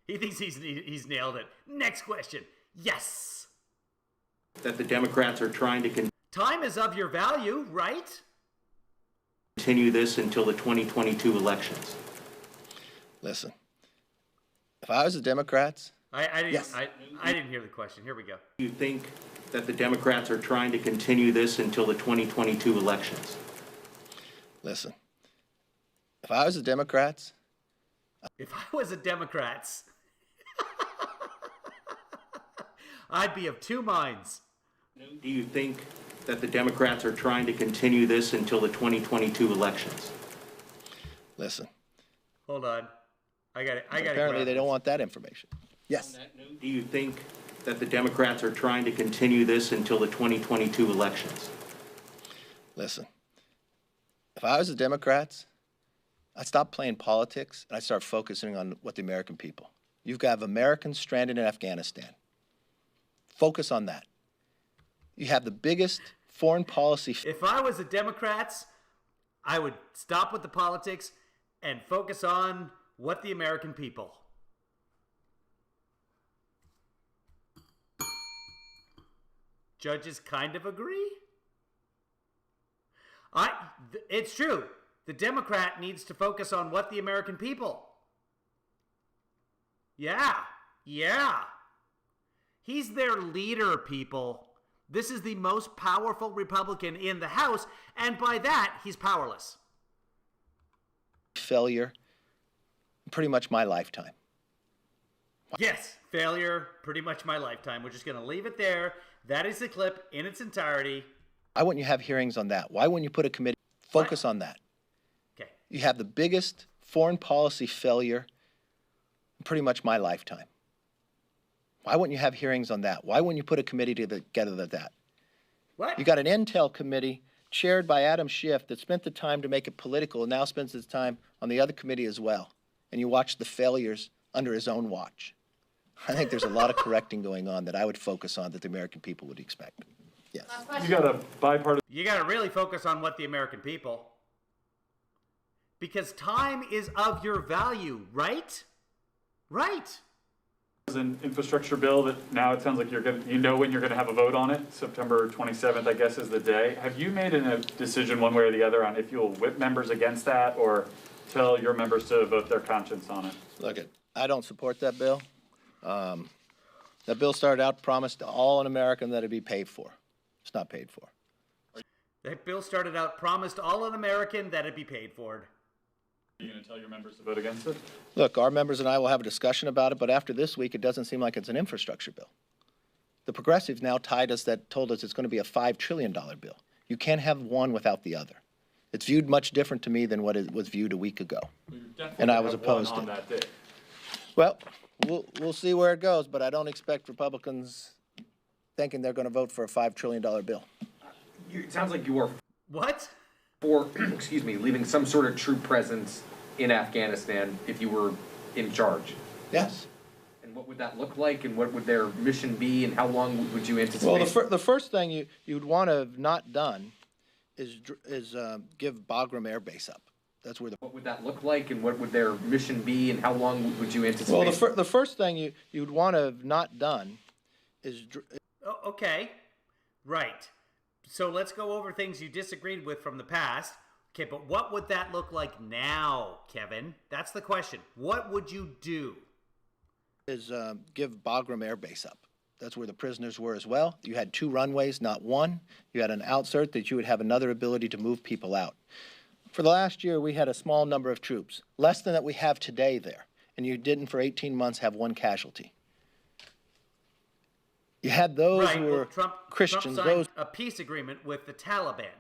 He thinks he's nailed it. Next question. Yes.
that the Democrats are trying to
Time is of your value, right?
continue this until the 2022 elections?
Listen, if I was the Democrats,
I didn't,
Yes.
I didn't hear the question. Here we go.
Do you think that the Democrats are trying to continue this until the 2022 elections?
listen, if I was the Democrats,
If I was a Democrats, I'd be of two minds.
Do you think that the Democrats are trying to continue this until the 2022 elections?
listen,
Hold on. I got it. I got it.
apparently they don't want that information. Yes.
Do you think that the Democrats are trying to continue this until the 2022 elections?
Listen, if I was the Democrats, I'd stop playing politics and I'd start focusing on what the American people. You've got Americans stranded in Afghanistan. Focus on that. You have the biggest foreign policy.
If I was the Democrats, I would stop with the politics and focus on what the American people. Judges kind of agree. It's true. The Democrat needs to focus on what the American people. Yeah. He's their leader, people. This is the most powerful Republican in the House, and by that, he's powerless.
Failure in pretty much my lifetime.
Yes, failure, pretty much my lifetime. We're just going to leave it there. That is the clip in its entirety.
Why wouldn't you have hearings on that? Why wouldn't you put a committee? Focus on that.
Okay.
You have the biggest foreign policy failure in pretty much my lifetime. Why wouldn't you have hearings on that? Why wouldn't you put a committee together to that?
What?
You got an intel committee chaired by Adam Schiff that spent the time to make it political and now spends its time on the other committee as well. And you watch the failures under his own watch. I think there's a lot of correcting going on that I would focus on that the American people would expect. Yes.
You got a bipartisan.
You got to really focus on what the American people. Because time is of your value, right? Right.
An infrastructure bill that now it sounds like you know when you're going to have a vote on it. September 27th, I guess, is the day. Have you made a decision one way or the other on if you'll whip members against that or tell your members to vote their conscience on it?
Look, I don't support that bill. That bill started out promised to all an American that it'd be paid for. It's not paid for.
That bill started out promised all an American that it'd be paid for.
Are you going to tell your members to vote against it?
Look, our members and I will have a discussion about it, but after this week, it doesn't seem like it's an infrastructure bill. The progressives now told us it's going to be a $5 trillion bill. You can't have one without the other. It's viewed much different to me than what it was viewed a week ago. And I was opposed to
on
it.
that day.
Well, we'll see where it goes, but I don't expect Republicans thinking they're going to vote for a $5 trillion bill.
It sounds like you are
What?
for, excuse me, leaving some sort of troop presence in Afghanistan if you were in charge.
Yes.
And what would that look like, and what would their mission be, and how long would you anticipate?
Well, the first thing you'd want to have not done is give Bagram Air Base up. That's where
What would that look like, and what would their mission be, and how long would you anticipate?
Well, the first thing you'd want to have not done is
Oh, okay. Right. So let's go over things you disagreed with from the past. Okay, but what would that look like now, Kevin? That's the question. What would you do?
Give Bagram Air Base up. That's where the prisoners were as well. You had 2 runways, not one. You had an outsert that you would have another ability to move people out. For the last year, we had a small number of troops, less than that we have today there, and you didn't for 18 months have one casualty. You had those
Right.
who
Well,
were
Trump
Christians,
signed
those
a peace agreement with the Taliban.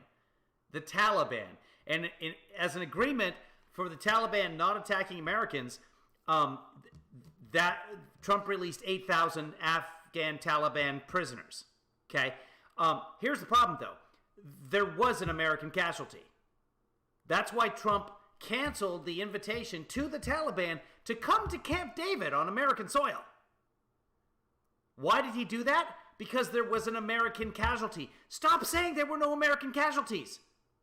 The Taliban. And as an agreement for the Taliban not attacking Americans, that Trump released 8,000 Afghan Taliban prisoners. Okay? Here's the problem, though. There was an American casualty. That's why Trump canceled the invitation to the Taliban to come to Camp David on American soil. Why did he do that? Because there was an American casualty. Stop saying there were no American casualties.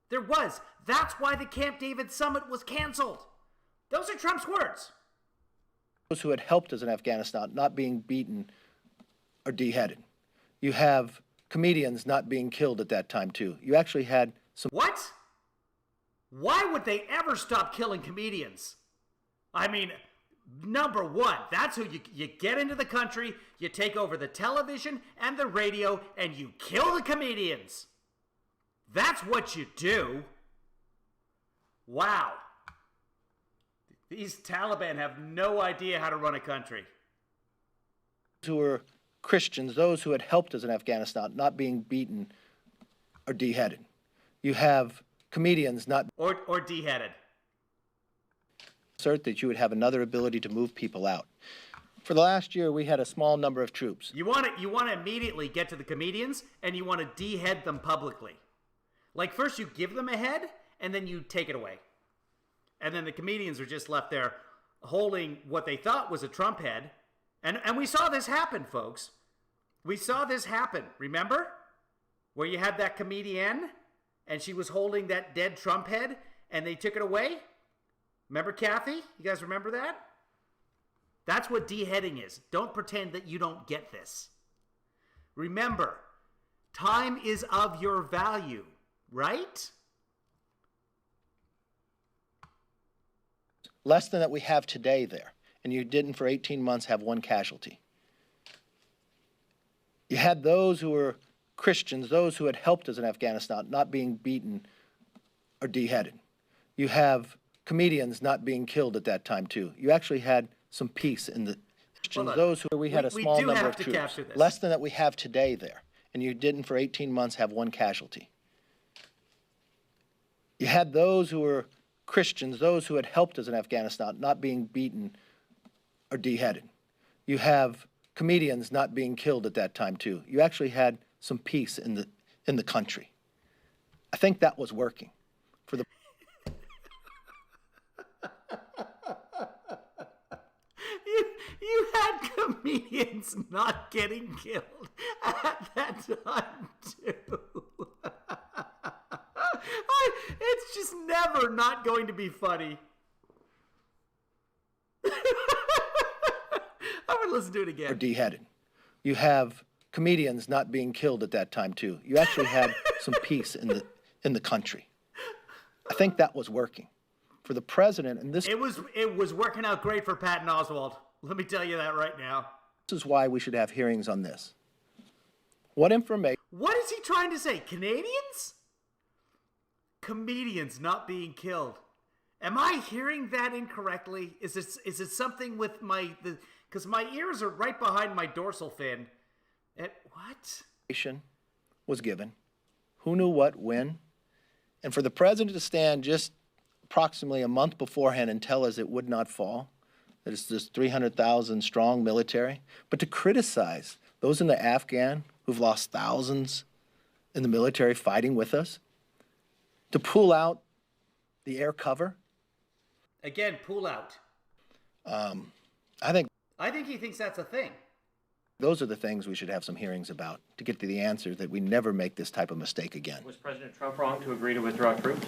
There was. That's why the Camp David summit was canceled. Those are Trump's words.
Those who had helped us in Afghanistan not being beaten or beheaded. You have comedians not being killed at that time, too. You actually had some...
What? Why would they ever stop killing comedians? I mean, number one, that's who you get into the country, you take over the television and the radio, and you kill the comedians. That's what you do. Wow. These Taliban have no idea how to run a country.
Who were Christians, those who had helped us in Afghanistan not being beaten or beheaded. You have comedians not...
Or beheaded.
Assert that you would have another ability to move people out. For the last year, we had a small number of troops.
You want to immediately get to the comedians, and you want to dehead them publicly. Like, first you give them a head, and then you take it away. And then the comedians are just left there holding what they thought was a Trump head. And we saw this happen, folks. We saw this happen. Remember? Where you had that comedian, and she was holding that dead Trump head, and they took it away? Remember, Kathy? You guys remember that? That's what deheading is. Don't pretend that you don't get this. Remember, time is of your value, right?
Less than that we have today there. And you didn't for 18 months have one casualty. You had those who were Christians, those who had helped us in Afghanistan, not being beaten or beheaded. You have comedians not being killed at that time, too. You actually had some peace in the Christians, those who we had a small number of troops. Less than that we have today there. And you didn't for 18 months have one casualty. You had those who were Christians, those who had helped us in Afghanistan, not being beaten or beheaded. You have comedians not being killed at that time, too. You actually had some peace in the country. I think that was working for the...
You had comedians not getting killed at that time, too. It's just never not going to be funny. I would listen to it again.
Or beheaded. You have comedians not being killed at that time, too. You actually had some peace in the country. I think that was working for the president. And
it was working out great for Patton Oswalt. Let me tell you that right now.
This is why we should have hearings on this. What information?
What is he trying to say? Canadians? Comedians not being killed. Am I hearing that incorrectly? Is it something with because my ears are right behind my dorsal fin. What?
Was given. Who knew what, when? And for the president to stand just approximately a month beforehand and tell us it would not fall, that it's this 300,000 strong military, but to criticize those in the Afghan who've lost thousands in the military fighting with us, to pull out the air cover.
Again, pull out.
I think
he thinks that's a thing.
Those are the things we should have some hearings about to get to the answer that we never make this type of mistake again.
Was President Trump wrong to agree to withdraw troops?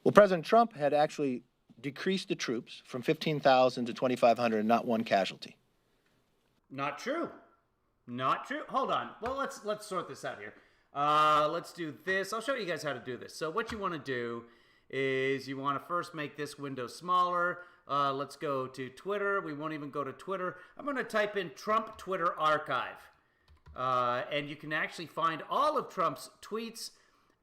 Well, President Trump had actually decreased the troops from 15,000 to 2,500 and not one casualty.
Not true. Not true. Hold on. Well, let's sort this out here. Let's do this. I'll show you guys how to do this. So what you want to do is you want to first make this window smaller. Let's go to Twitter. We won't even go to Twitter. I'm going to type in Trump Twitter archive. And you can actually find all of Trump's tweets.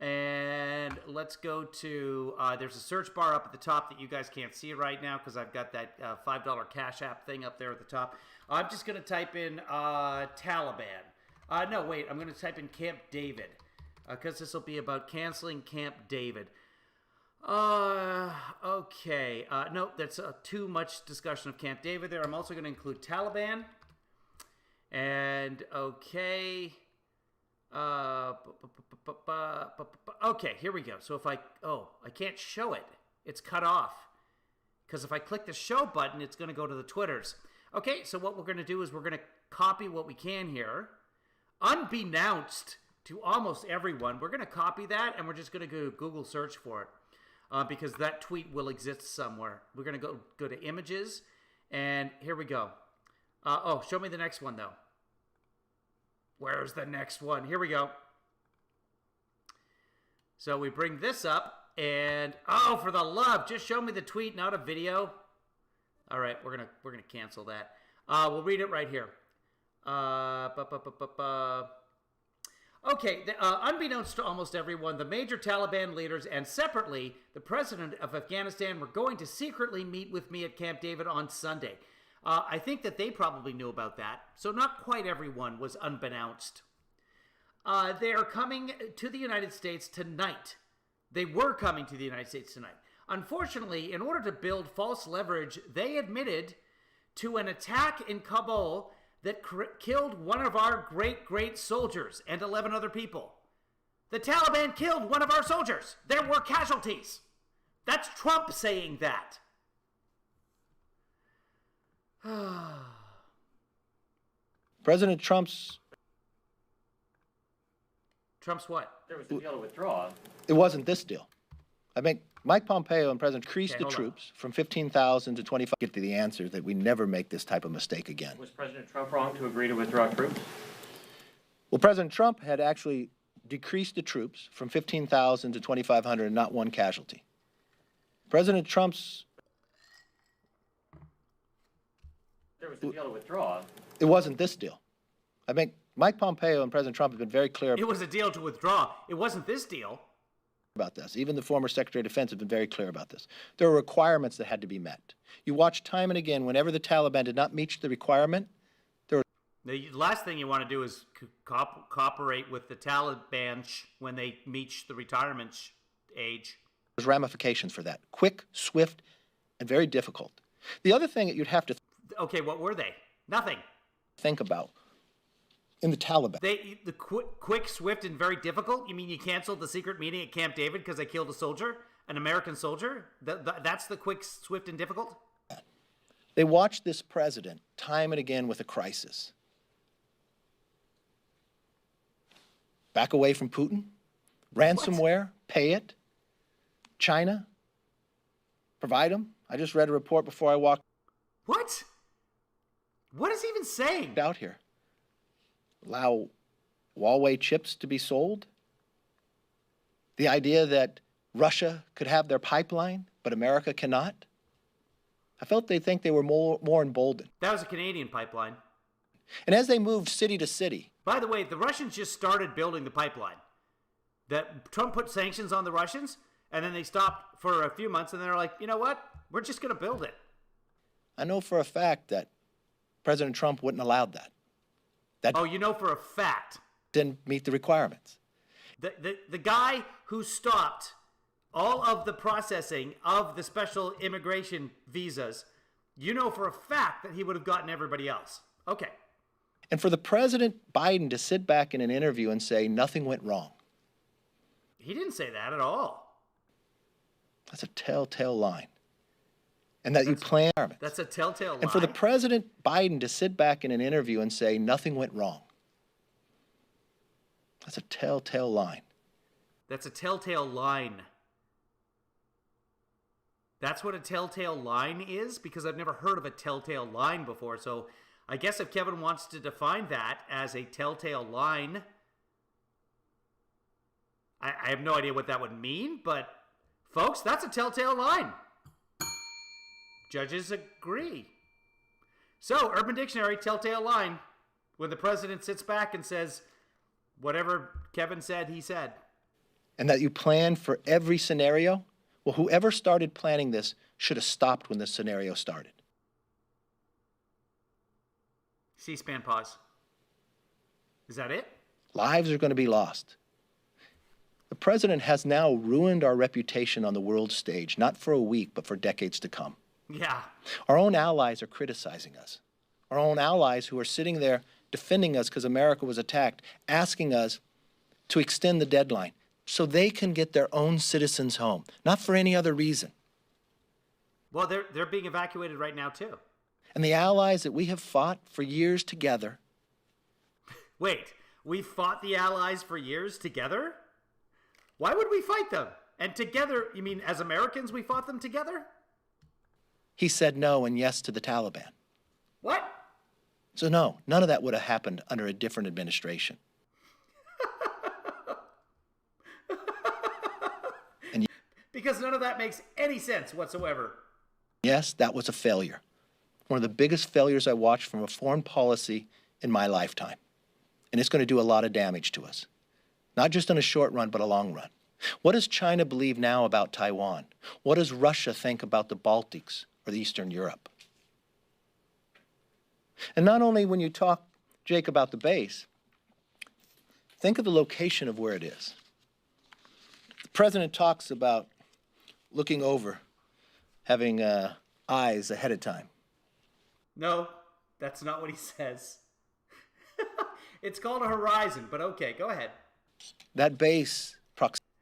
And let's go to, there's a search bar up at the top that you guys can't see right now because I've got that $5 Cash App thing up there at the top. I'm just going to type in Taliban. No, wait, I'm going to type in Camp David because this will be about canceling Camp David. Okay. No, that's too much discussion of Camp David there. I'm also going to include Taliban. And, okay. Okay, here we go. So if I can't show it. It's cut off. Because if I click the show button, it's going to go to the Twitters. Okay, so what we're going to do is we're going to copy what we can here. Unbeknownst to almost everyone. We're going to copy that, and we're just going to go Google search for it because that tweet will exist somewhere. We're going to go to images, and here we go. Show me the next one, though. Where's the next one? Here we go. So we bring this up, and for the love, just show me the tweet, not a video. All right, we're gonna cancel that. We'll read it right here. Okay, unbeknownst to almost everyone, the major Taliban leaders and separately the president of Afghanistan were going to secretly meet with me at Camp David on Sunday. I think that they probably knew about that, so not quite everyone was unbeknownst. They are coming to the United States tonight. They were coming to the United States tonight. Unfortunately, in order to build false leverage, they admitted to an attack in Kabul that killed one of our great soldiers and 11 other people. The Taliban killed one of our soldiers. There were casualties. That's Trump saying that.
President Trump's...
Trump's what?
There was a deal to withdraw.
It wasn't this deal. I mean, Mike Pompeo and President increased the
hold on.
troops from 15,000 to 25,000. Get to the answer that we never make this type of mistake again.
Was President Trump wrong to agree to withdraw troops?
Well, President Trump had actually decreased the troops from 15,000 to 2,500 and not one casualty. President Trump's...
There was a deal to withdraw.
It wasn't this deal. I mean, Mike Pompeo and President Trump have been very clear
It was a deal to withdraw. It wasn't this deal.
about this. Even the former Secretary of Defense have been very clear about this. There were requirements that had to be met. You watch time and again, whenever the Taliban did not meet the requirement,
The last thing you want to do is cooperate with the Taliban when they reach the retirement age.
there's ramifications for that. Quick, swift, and very difficult. The other thing that you'd have to
Okay, what were they? Nothing.
think about in the Taliban.
The quick, swift, and very difficult? You mean you canceled the secret meeting at Camp David because they killed a soldier? An American soldier? That's the quick, swift, and difficult?
They watched this president time and again with a crisis. Back away from Putin, ransomware, pay it, China, provide them. I just read a report before I walked
What? What is he even saying?
out here. Allow Huawei chips to be sold. The idea that Russia could have their pipeline, but America cannot. I felt they think they were more emboldened.
That was a Canadian pipeline.
And as they moved city to city,
By the way, the Russians just started building the pipeline. That Trump put sanctions on the Russians, and then they stopped for a few months, and they're like, you know what? We're just going to build it.
I know for a fact that President Trump wouldn't allow that. That
Oh, you know for a fact.
didn't meet the requirements.
The guy who stopped all of the processing of the special immigration visas, you know for a fact that he would have gotten everybody else. Okay.
And for the President Biden to sit back in an interview and say nothing went wrong,
He didn't say that at all.
that's a telltale line. And that you plan.
That's a telltale lie.
And for the President Biden to sit back in an interview and say nothing went wrong, that's a telltale line.
That's a telltale line. That's what a telltale line is? Because I've never heard of a telltale line before. So I guess if Kevin wants to define that as a telltale line, I have no idea what that would mean, but folks, that's a telltale line. Judges agree. So, Urban Dictionary, telltale line. When the president sits back and says, whatever Kevin said, he said.
And that you plan for every scenario. Well, whoever started planning this should have stopped when this scenario started.
C-SPAN pause. Is that it?
Lives are going to be lost. The president has now ruined our reputation on the world stage, not for a week, but for decades to come.
Yeah.
Our own allies are criticizing us. Our own allies who are sitting there defending us because America was attacked, asking us to extend the deadline so they can get their own citizens home, not for any other reason.
Well, they're being evacuated right now, too.
And the allies that we have fought for years together,
Wait, We fought the Allies for years together? Why would we fight them? And together, you mean as Americans we fought them together?
He said no and yes to the Taliban.
What?
So no, none of that would have happened under a different administration. And
Because none of that makes any sense whatsoever.
yes, that was a failure. One of the biggest failures I watched from a foreign policy in my lifetime. And it's going to do a lot of damage to us. Not just in a short run, but a long run. What does China believe now about Taiwan? What does Russia think about the Baltics or the Eastern Europe? And not only when you talk, Jake, about the base, think of the location of where it is. The president talks about looking over, having eyes ahead of time.
No, that's not what he says. It's called a horizon, but okay, go ahead.
That base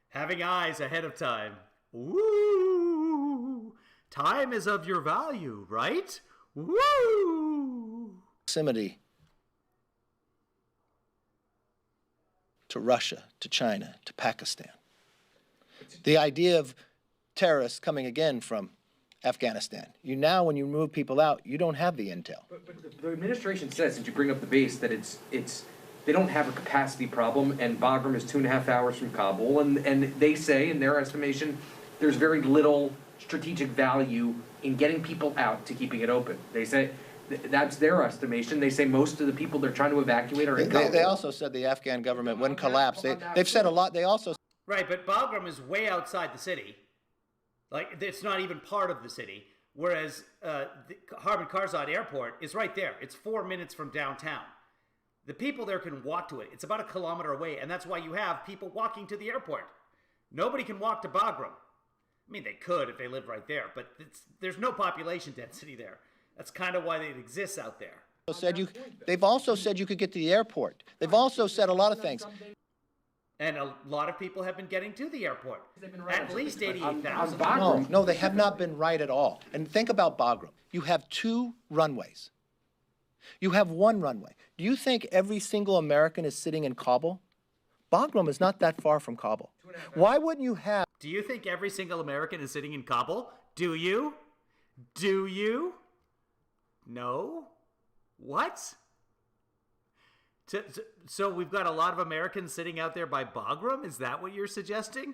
Having eyes ahead of time. Woo! Time is of your value, right? Woo!
proximity to Russia, to China, to Pakistan. The idea of terrorists coming again from Afghanistan. You now, when you move people out, you don't have the intel.
But the administration says, since you bring up the base, that they don't have a capacity problem, and Bagram is 2.5 hours from Kabul, and they say, in their estimation, there's very little strategic value in getting people out to keeping it open. They say, that's their estimation. They say most of the people they're trying to evacuate are in Kabul.
They also said the Afghan government wouldn't collapse. They've said a lot. They also...
Right, but Bagram is way outside the city. Like, it's not even part of the city. Whereas the Harbin Karzad Airport is right there. It's 4 minutes from downtown. The people there can walk to it. It's about 1 kilometer away, and that's why you have people walking to the airport. Nobody can walk to Bagram. I mean, they could if they lived right there, but there's no population density there. That's kind of why it exists out there.
They've also said you could get to the airport. They've also said a lot of things.
And a lot of people have been getting to the airport. At least 88,000.
No, they have not been right at all. And think about Bagram. You have 2 runways. You have 1 runway. Do you think every single American is sitting in Kabul? Bagram is not that far from Kabul. Why wouldn't you have...
Do you think every single American is sitting in Kabul? Do you? Do you? No? What? So we've got a lot of Americans sitting out there by Bagram? Is that what you're suggesting?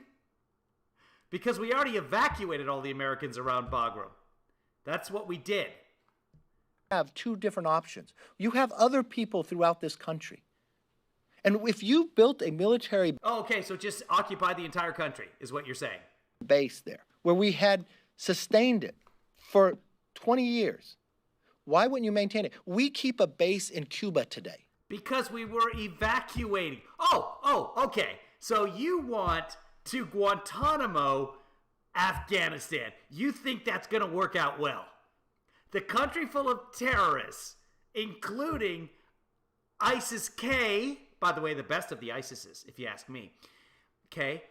Because we already evacuated all the Americans around Bagram. That's what we did.
Have 2 different options. You have other people throughout this country. And if you built a military
Oh, okay, so just occupy the entire country, is what you're saying.
base there, where we had sustained it for 20 years, why wouldn't you maintain it? We keep a base in Cuba today.
Because we were evacuating. Okay. So you want to Guantanamo, Afghanistan. You think that's going to work out well. The country full of terrorists, including ISIS-K, by the way, the best of the ISISes, if you ask me. Okay?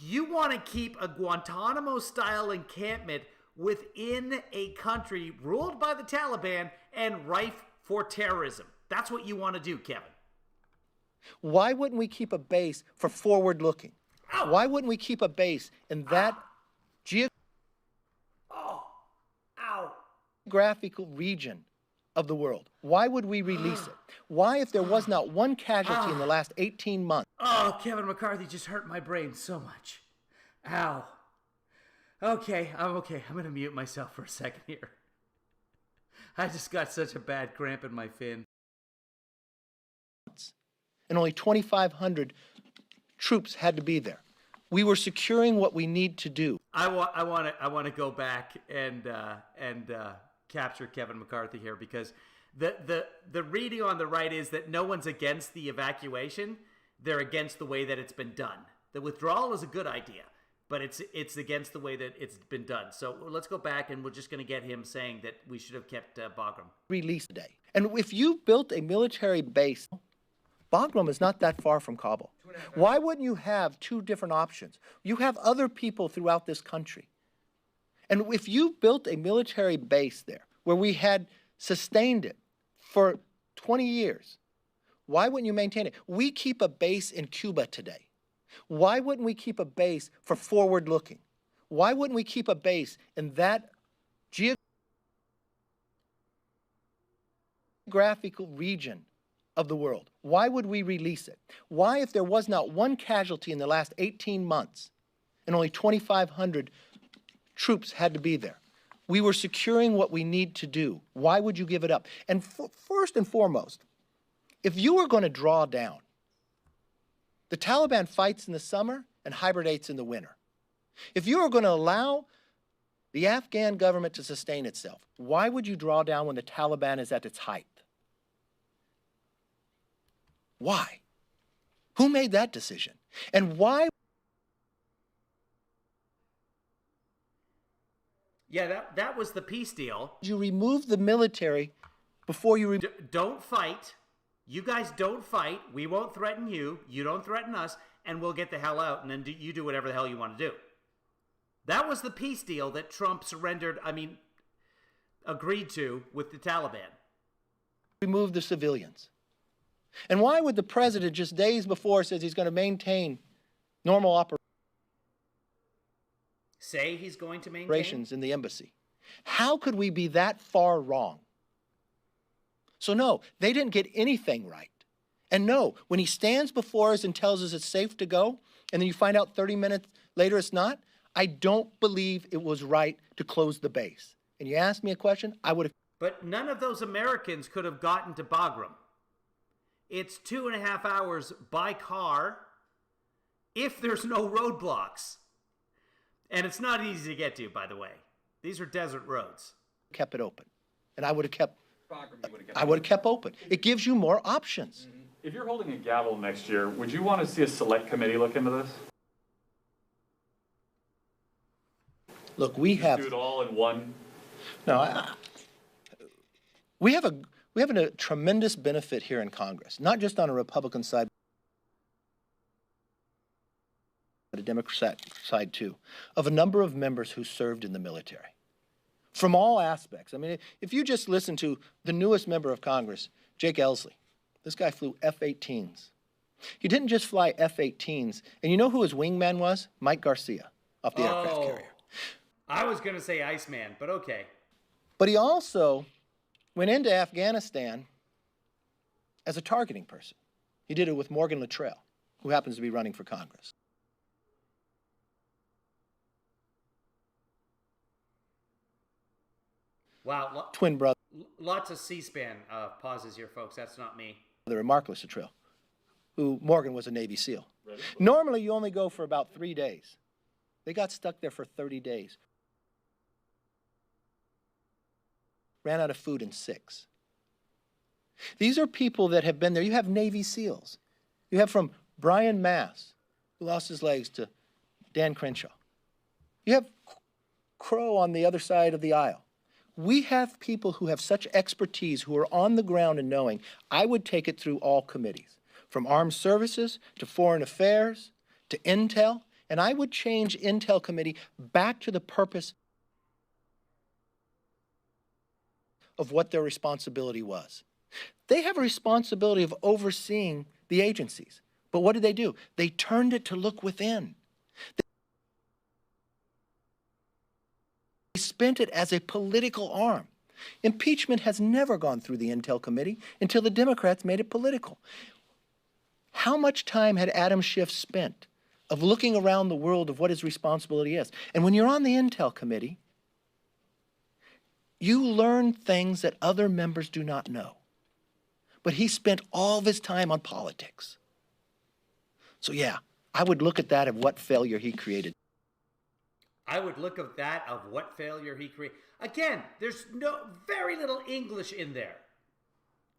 You want to keep a Guantanamo-style encampment within a country ruled by the Taliban and rife for terrorism. That's what you want to do, Kevin.
Why wouldn't we keep a base for forward-looking?
Ow.
Why wouldn't we keep a base in that geographical region of the world? Why would we release it? Why, if there was not one casualty in the last 18 months?
Oh, Kevin McCarthy just hurt my brain so much. Ow. Okay, I'm okay. I'm going to mute myself for a second here. I just got such a bad cramp in my fin.
And only 2,500 troops had to be there. We were securing what we need to do.
I want to go back and capture Kevin McCarthy here, because the reading on the right is that no one's against the evacuation. They're against the way that it's been done. The withdrawal is a good idea, but it's against the way that it's been done. So let's go back, and we're just going to get him saying that we should have kept Bagram.
Release today. And if you built a military base, Bagram is not that far from Kabul. Why wouldn't you have 2 different options? You have other people throughout this country. And if you built a military base there, where we had sustained it for 20 years, Why wouldn't you maintain it? We keep a base in Cuba today. Why wouldn't we keep a base for forward looking? Why wouldn't we keep a base in that geographical region of the world? Why would we release it? Why, if there was not one casualty in the last 18 months and only 2,500 troops had to be there, we were securing what we need to do. Why would you give it up? And first and foremost, if you were going to draw down, the Taliban fights in the summer and hibernates in the winter. If you were going to allow the Afghan government to sustain itself, why would you draw down when the Taliban is at its height? Why? Who made that decision? And why?
Yeah, that was the peace deal.
You remove the military before you
Don't fight. You guys don't fight. We won't threaten you. You don't threaten us, and we'll get the hell out, and then you do whatever the hell you want to do. That was the peace deal that Trump agreed to with the Taliban.
remove the civilians. And why would the president just days before says he's going to maintain normal operations?
Say he's going to maintain
Operations in the embassy. How could we be that far wrong? So no, they didn't get anything right. And no, when he stands before us and tells us it's safe to go, and then you find out 30 minutes later it's not, I don't believe it was right to close the base. And you ask me a question, I would have.
But none of those Americans could have gotten to Bagram. It's 2.5 hours by car if there's no roadblocks. And it's not easy to get to, by the way. These are desert roads.
Kept it open. And I would have kept open. It gives you more options.
Mm-hmm. If you're holding a gavel next year, would you want to see a select committee look into this?
Look, we have.
Do it all in one?
No, we have a tremendous benefit here in Congress, not just on a Republican side, but a Democrat side too, of a number of members who served in the military. From all aspects. I mean, if you just listen to the newest member of Congress, Jake Elsley, this guy flew F-18s. He didn't just fly F-18s, and you know who his wingman was? Mike Garcia, off the aircraft carrier.
I was going to say Iceman, but okay.
But he also went into Afghanistan as a targeting person. He did it with Morgan Luttrell, who happens to be running for Congress.
Wow.
Twin brother.
Lots of C-SPAN pauses here, folks. That's not me.
Mark Luttrell, who Morgan was a Navy SEAL. Ready? Normally, you only go for about 3 days. They got stuck there for 30 days. Ran out of food in 6. These are people that have been there. You have Navy SEALs. You have from Brian Mass, who lost his legs, to Dan Crenshaw. You have Crow on the other side of the aisle. We have people who have such expertise, who are on the ground and knowing. I would take it through all committees, from Armed Services to Foreign Affairs to Intel, and I would change Intel Committee back to the purpose of what their responsibility was. They have a responsibility of overseeing the agencies. But what did they do? They turned it to look within. They spent it as a political arm. Impeachment has never gone through the Intel Committee until the Democrats made it political. How much time had Adam Schiff spent of looking around the world of what his responsibility is? And when you're on the Intel Committee, you learn things that other members do not know. But he spent all of his time on politics. So yeah, I would look at that of what failure he created.
I would look at that of what failure he created. Again, there's very little English in there.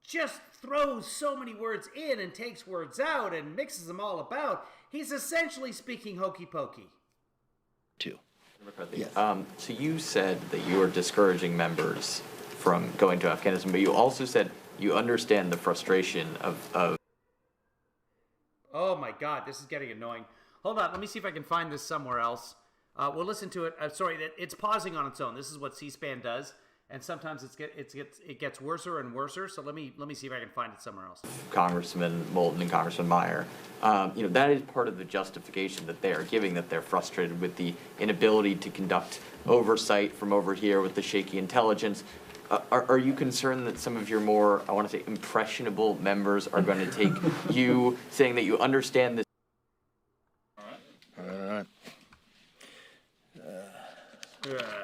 Just throws so many words in and takes words out and mixes them all about. He's essentially speaking hokey pokey.
Too.
Yes. So you said that you are discouraging members from going to Afghanistan, but you also said you understand the frustration of...
Oh my God, this is getting annoying. Hold on, let me see if I can find this somewhere else. We'll listen to it. Sorry, it's pausing on its own. This is what C-SPAN does. and sometimes it gets worser and worser. So let me see if I can find it somewhere else.
Congressman Moulton and Congressman Meyer, that is part of the justification that they are giving, that they're frustrated with the inability to conduct oversight from over here with the shaky intelligence. Are you concerned that some of your more, I want to say, impressionable members are going to take you saying that you understand this?
All right.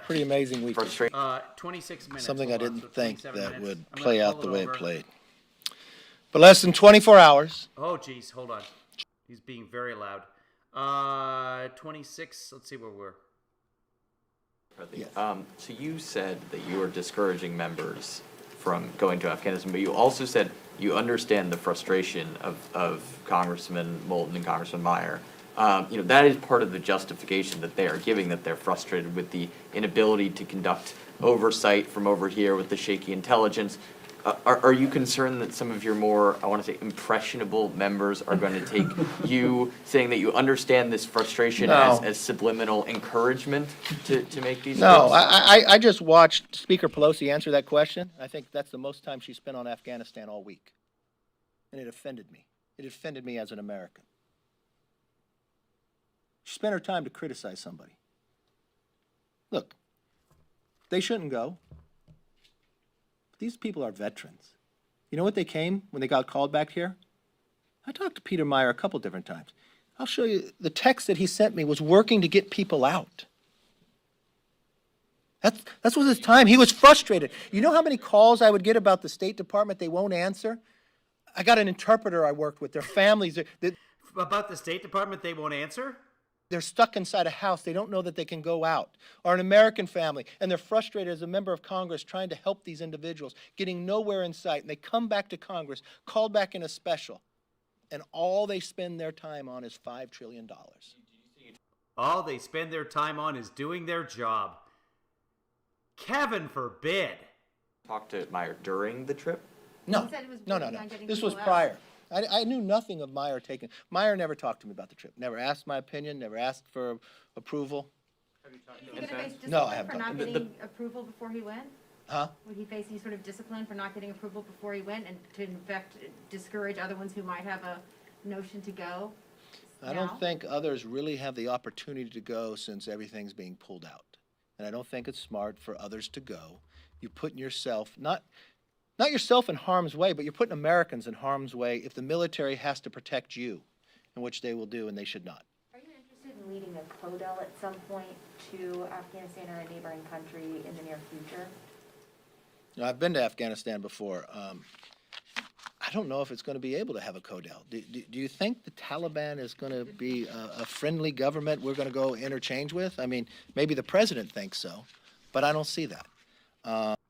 Pretty amazing week.
26 minutes.
Something I
Hold on.
didn't
So
think
27
that
minutes.
would
I'm gonna
play out
pull
the way it
over.
played. But less than 24 hours.
Oh, geez, hold on. He's being very loud. 26. Let's see where we're.
Yes.
So you said that you are discouraging members from going to Afghanistan, but you also said you understand the frustration of Congressman Moulton and Congressman Meyer. That is part of the justification that they are giving, that they're frustrated with the inability to conduct oversight from over here with the shaky intelligence. Are you concerned that some of your more, I want to say, impressionable members are going to take you saying that you understand this frustration
No.
as subliminal encouragement to make these?
No,
votes?
I just watched Speaker Pelosi answer that question. I think that's the most time she spent on Afghanistan all week. And it offended me. It offended me as an American. She spent her time to criticize somebody. Look, they shouldn't go. But these people are veterans. You know what they came when they got called back here? I talked to Peter Meyer a couple different times. I'll show you, the text that he sent me was working to get people out. That's what his time. He was frustrated. You know how many calls I would get about the State Department they won't answer? I got an interpreter I worked with. Their families,
About the State Department, they won't answer?
they're stuck inside a house. They don't know that they can go out. Or an American family, and they're frustrated as a member of Congress trying to help these individuals, getting nowhere in sight. And they come back to Congress, called back in a special, and all they spend their time on is $5 trillion.
All they spend their time on is doing their job. Kevin forbid.
Talk to Meyer during the trip?
No,
He said it was
no.
working on getting
This was
people out.
prior. I knew nothing of Meyer taking. Meyer never talked to me about the trip. Never asked my opinion. Never asked for approval.
Is he going to face
No,
discipline
I haven't
for not
talked.
getting approval before he went?
Huh?
Would he face any sort of discipline for not getting approval before he went and to in fact discourage other ones who might have a notion to go?
I
now?
don't think others really have the opportunity to go since everything's being pulled out. And I don't think it's smart for others to go. You're putting yourself, not yourself in harm's way, but you're putting Americans in harm's way if the military has to protect you, in which they will do, and they should not.
Are you interested in leading a CODEL at some point to Afghanistan or a neighboring country in the near future?
Now, I've been to Afghanistan before. I don't know if it's going to be able to have a CODEL. Do you think the Taliban is going to be a friendly government we're going to go interchange with? I mean, maybe the president thinks so, but I don't see that.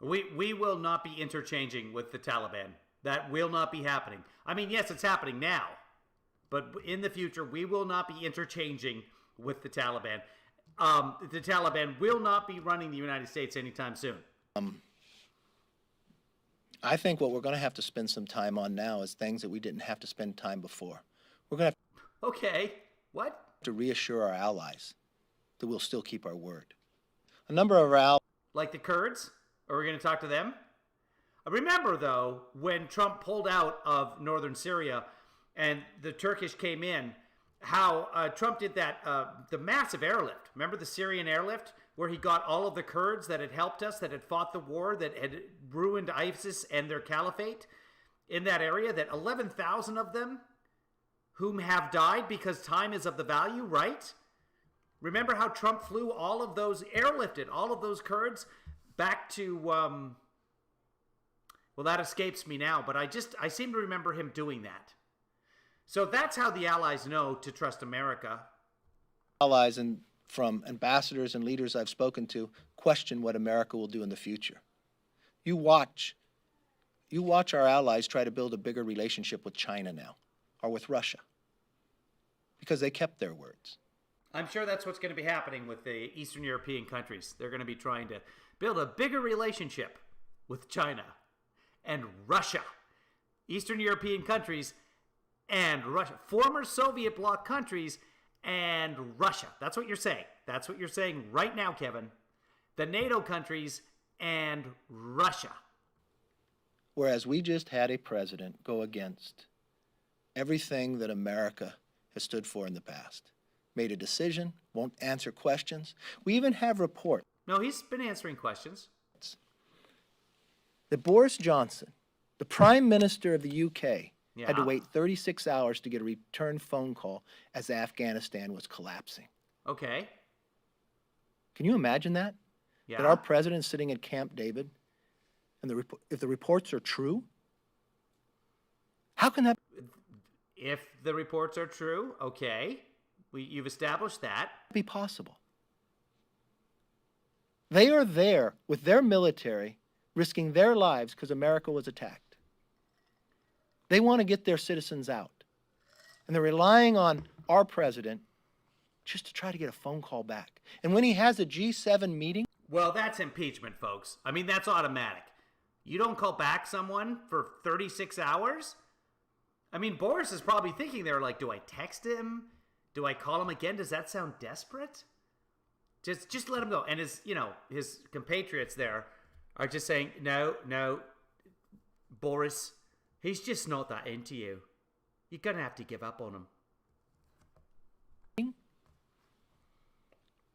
We will not be interchanging with the Taliban. That will not be happening. I mean, yes, it's happening now, but in the future, we will not be interchanging with the Taliban. The Taliban will not be running the United States anytime soon.
I think what we're going to have to spend some time on now is things that we didn't have to spend time before. We're going to have
Okay, what?
to reassure our allies that we'll still keep our word. A number of our allies.
Like the Kurds? Are we going to talk to them? Remember, though, when Trump pulled out of northern Syria and the Turkish came in, how Trump did that, the massive airlift. Remember the Syrian airlift where he got all of the Kurds that had helped us, that had fought the war, that had ruined ISIS and their caliphate in that area, that 11,000 of them whom have died because time is of the value, right? Remember how Trump flew all of those, airlifted all of those Kurds back to, well, that escapes me now, but I seem to remember him doing that. So that's how the Allies know to trust America.
Allies and from ambassadors and leaders I've spoken to question what America will do in the future. You watch our allies try to build a bigger relationship with China now, or with Russia, because they kept their words.
I'm sure that's what's going to be happening with the Eastern European countries. They're going to be trying to build a bigger relationship with China and Russia. Eastern European countries and Russia. Former Soviet bloc countries and Russia. That's what you're saying. That's what you're saying right now, Kevin. The NATO countries and Russia.
Whereas we just had a president go against everything that America has stood for in the past. Made a decision, won't answer questions. We even have reports
No, he's been answering questions.
that Boris Johnson, the Prime Minister of the UK, had to
Yeah.
wait 36 hours to get a return phone call as Afghanistan was collapsing.
Okay.
Can you imagine that?
Yeah.
That our president's sitting at Camp David, and if the reports are true, how can that
If the reports are true, okay. You've established that.
be possible? They are there with their military, risking their lives because America was attacked. They want to get their citizens out. And they're relying on our president just to try to get a phone call back. And when he has a G7 meeting,
Well, that's impeachment, folks. I mean, that's automatic. You don't call back someone for 36 hours? I mean, Boris is probably thinking there, like, do I text him? Do I call him again? Does that sound desperate? Just let him go. And his compatriots there are just saying, no, Boris, he's just not that into you. You're going to have to give up on him.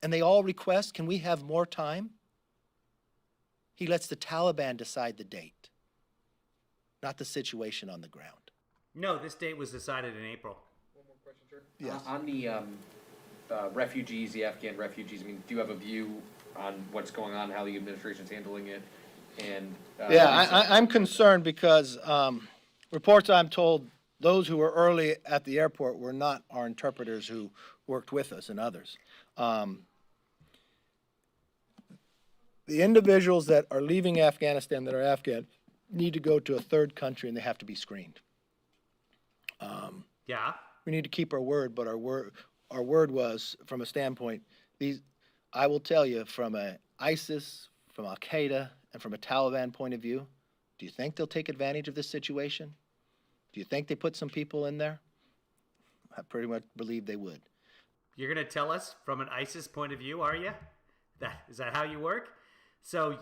and they all request, can we have more time? He lets the Taliban decide the date, not the situation on the ground.
No, this date was decided in April.
One more question, sir.
Yes.
On the refugees, the Afghan refugees, I mean, do you have a view on what's going on, how the administration's handling it? And
I'm concerned because reports I'm told, those who were early at the airport were not our interpreters who worked with us and others. The individuals that are leaving Afghanistan that are Afghan need to go to a third country and they have to be screened.
Yeah.
We need to keep our word, but our word was, from a standpoint, I will tell you, from a ISIS, from Al Qaeda, and from a Taliban point of view, do you think they'll take advantage of this situation? Do you think they put some people in there? I pretty much believe they would.
You're going to tell us from an ISIS point of view, are you? Is that how you work? So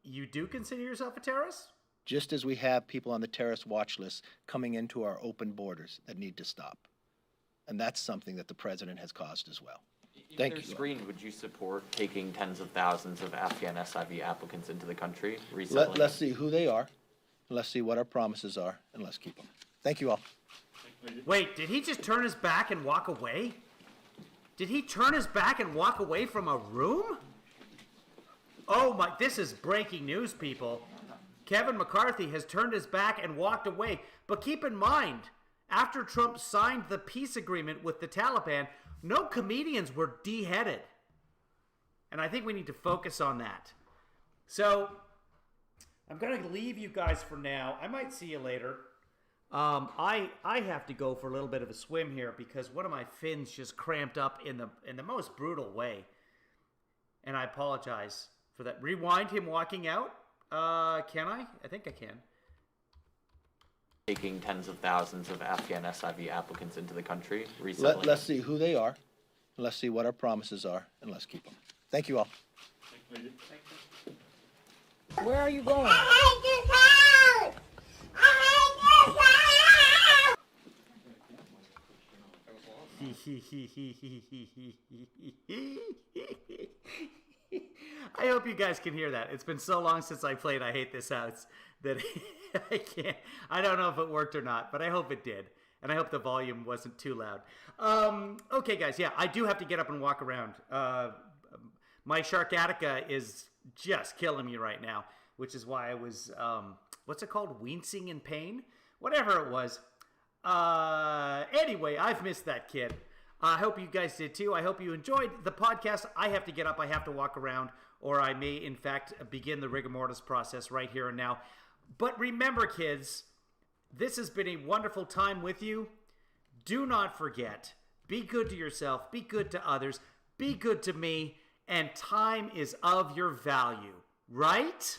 you do consider yourself a terrorist?
Just as we have people on the terrorist watch list coming into our open borders that need to stop. And that's something that the president has caused as well.
If
Thank
they're
you.
screened, would you support taking tens of thousands of Afghan SIV applicants into the country, resettling
Let's
them?
see who they are, let's see what our promises are, and let's keep them. Thank you all.
Wait, did he just turn his back and walk away? Did he turn his back and walk away from a room? Oh my, this is breaking news, people. Kevin McCarthy has turned his back and walked away. But keep in mind, after Trump signed the peace agreement with the Taliban, no comedians were beheaded. And I think we need to focus on that. So, I'm going to leave you guys for now. I might see you later. I have to go for a little bit of a swim here because one of my fins just cramped up in the most brutal way. And I apologize for that. Rewind him walking out. Can I? I think I can.
Taking tens of thousands of Afghan SIV applicants into the country, resettling
Let's
them?
see who they are, let's see what our promises are, and let's keep them. Thank you all.
Where are you going?
I hope you guys can hear that. It's been so long since I played I Hate This House that I can't. I don't know if it worked or not, but I hope it did. And I hope the volume wasn't too loud. Okay, guys. Yeah, I do have to get up and walk around. My Sharkatica is just killing me right now, which is why I was, what's it called? Wincing in pain? Whatever it was. Anyway, I've missed that kid. I hope you guys did too. I hope you enjoyed the podcast. I have to get up. I have to walk around, or I may, in fact, begin the rigor mortis process right here and now. But remember, kids, this has been a wonderful time with you. Do not forget, be good to yourself, be good to others, be good to me, and time is of your value, right?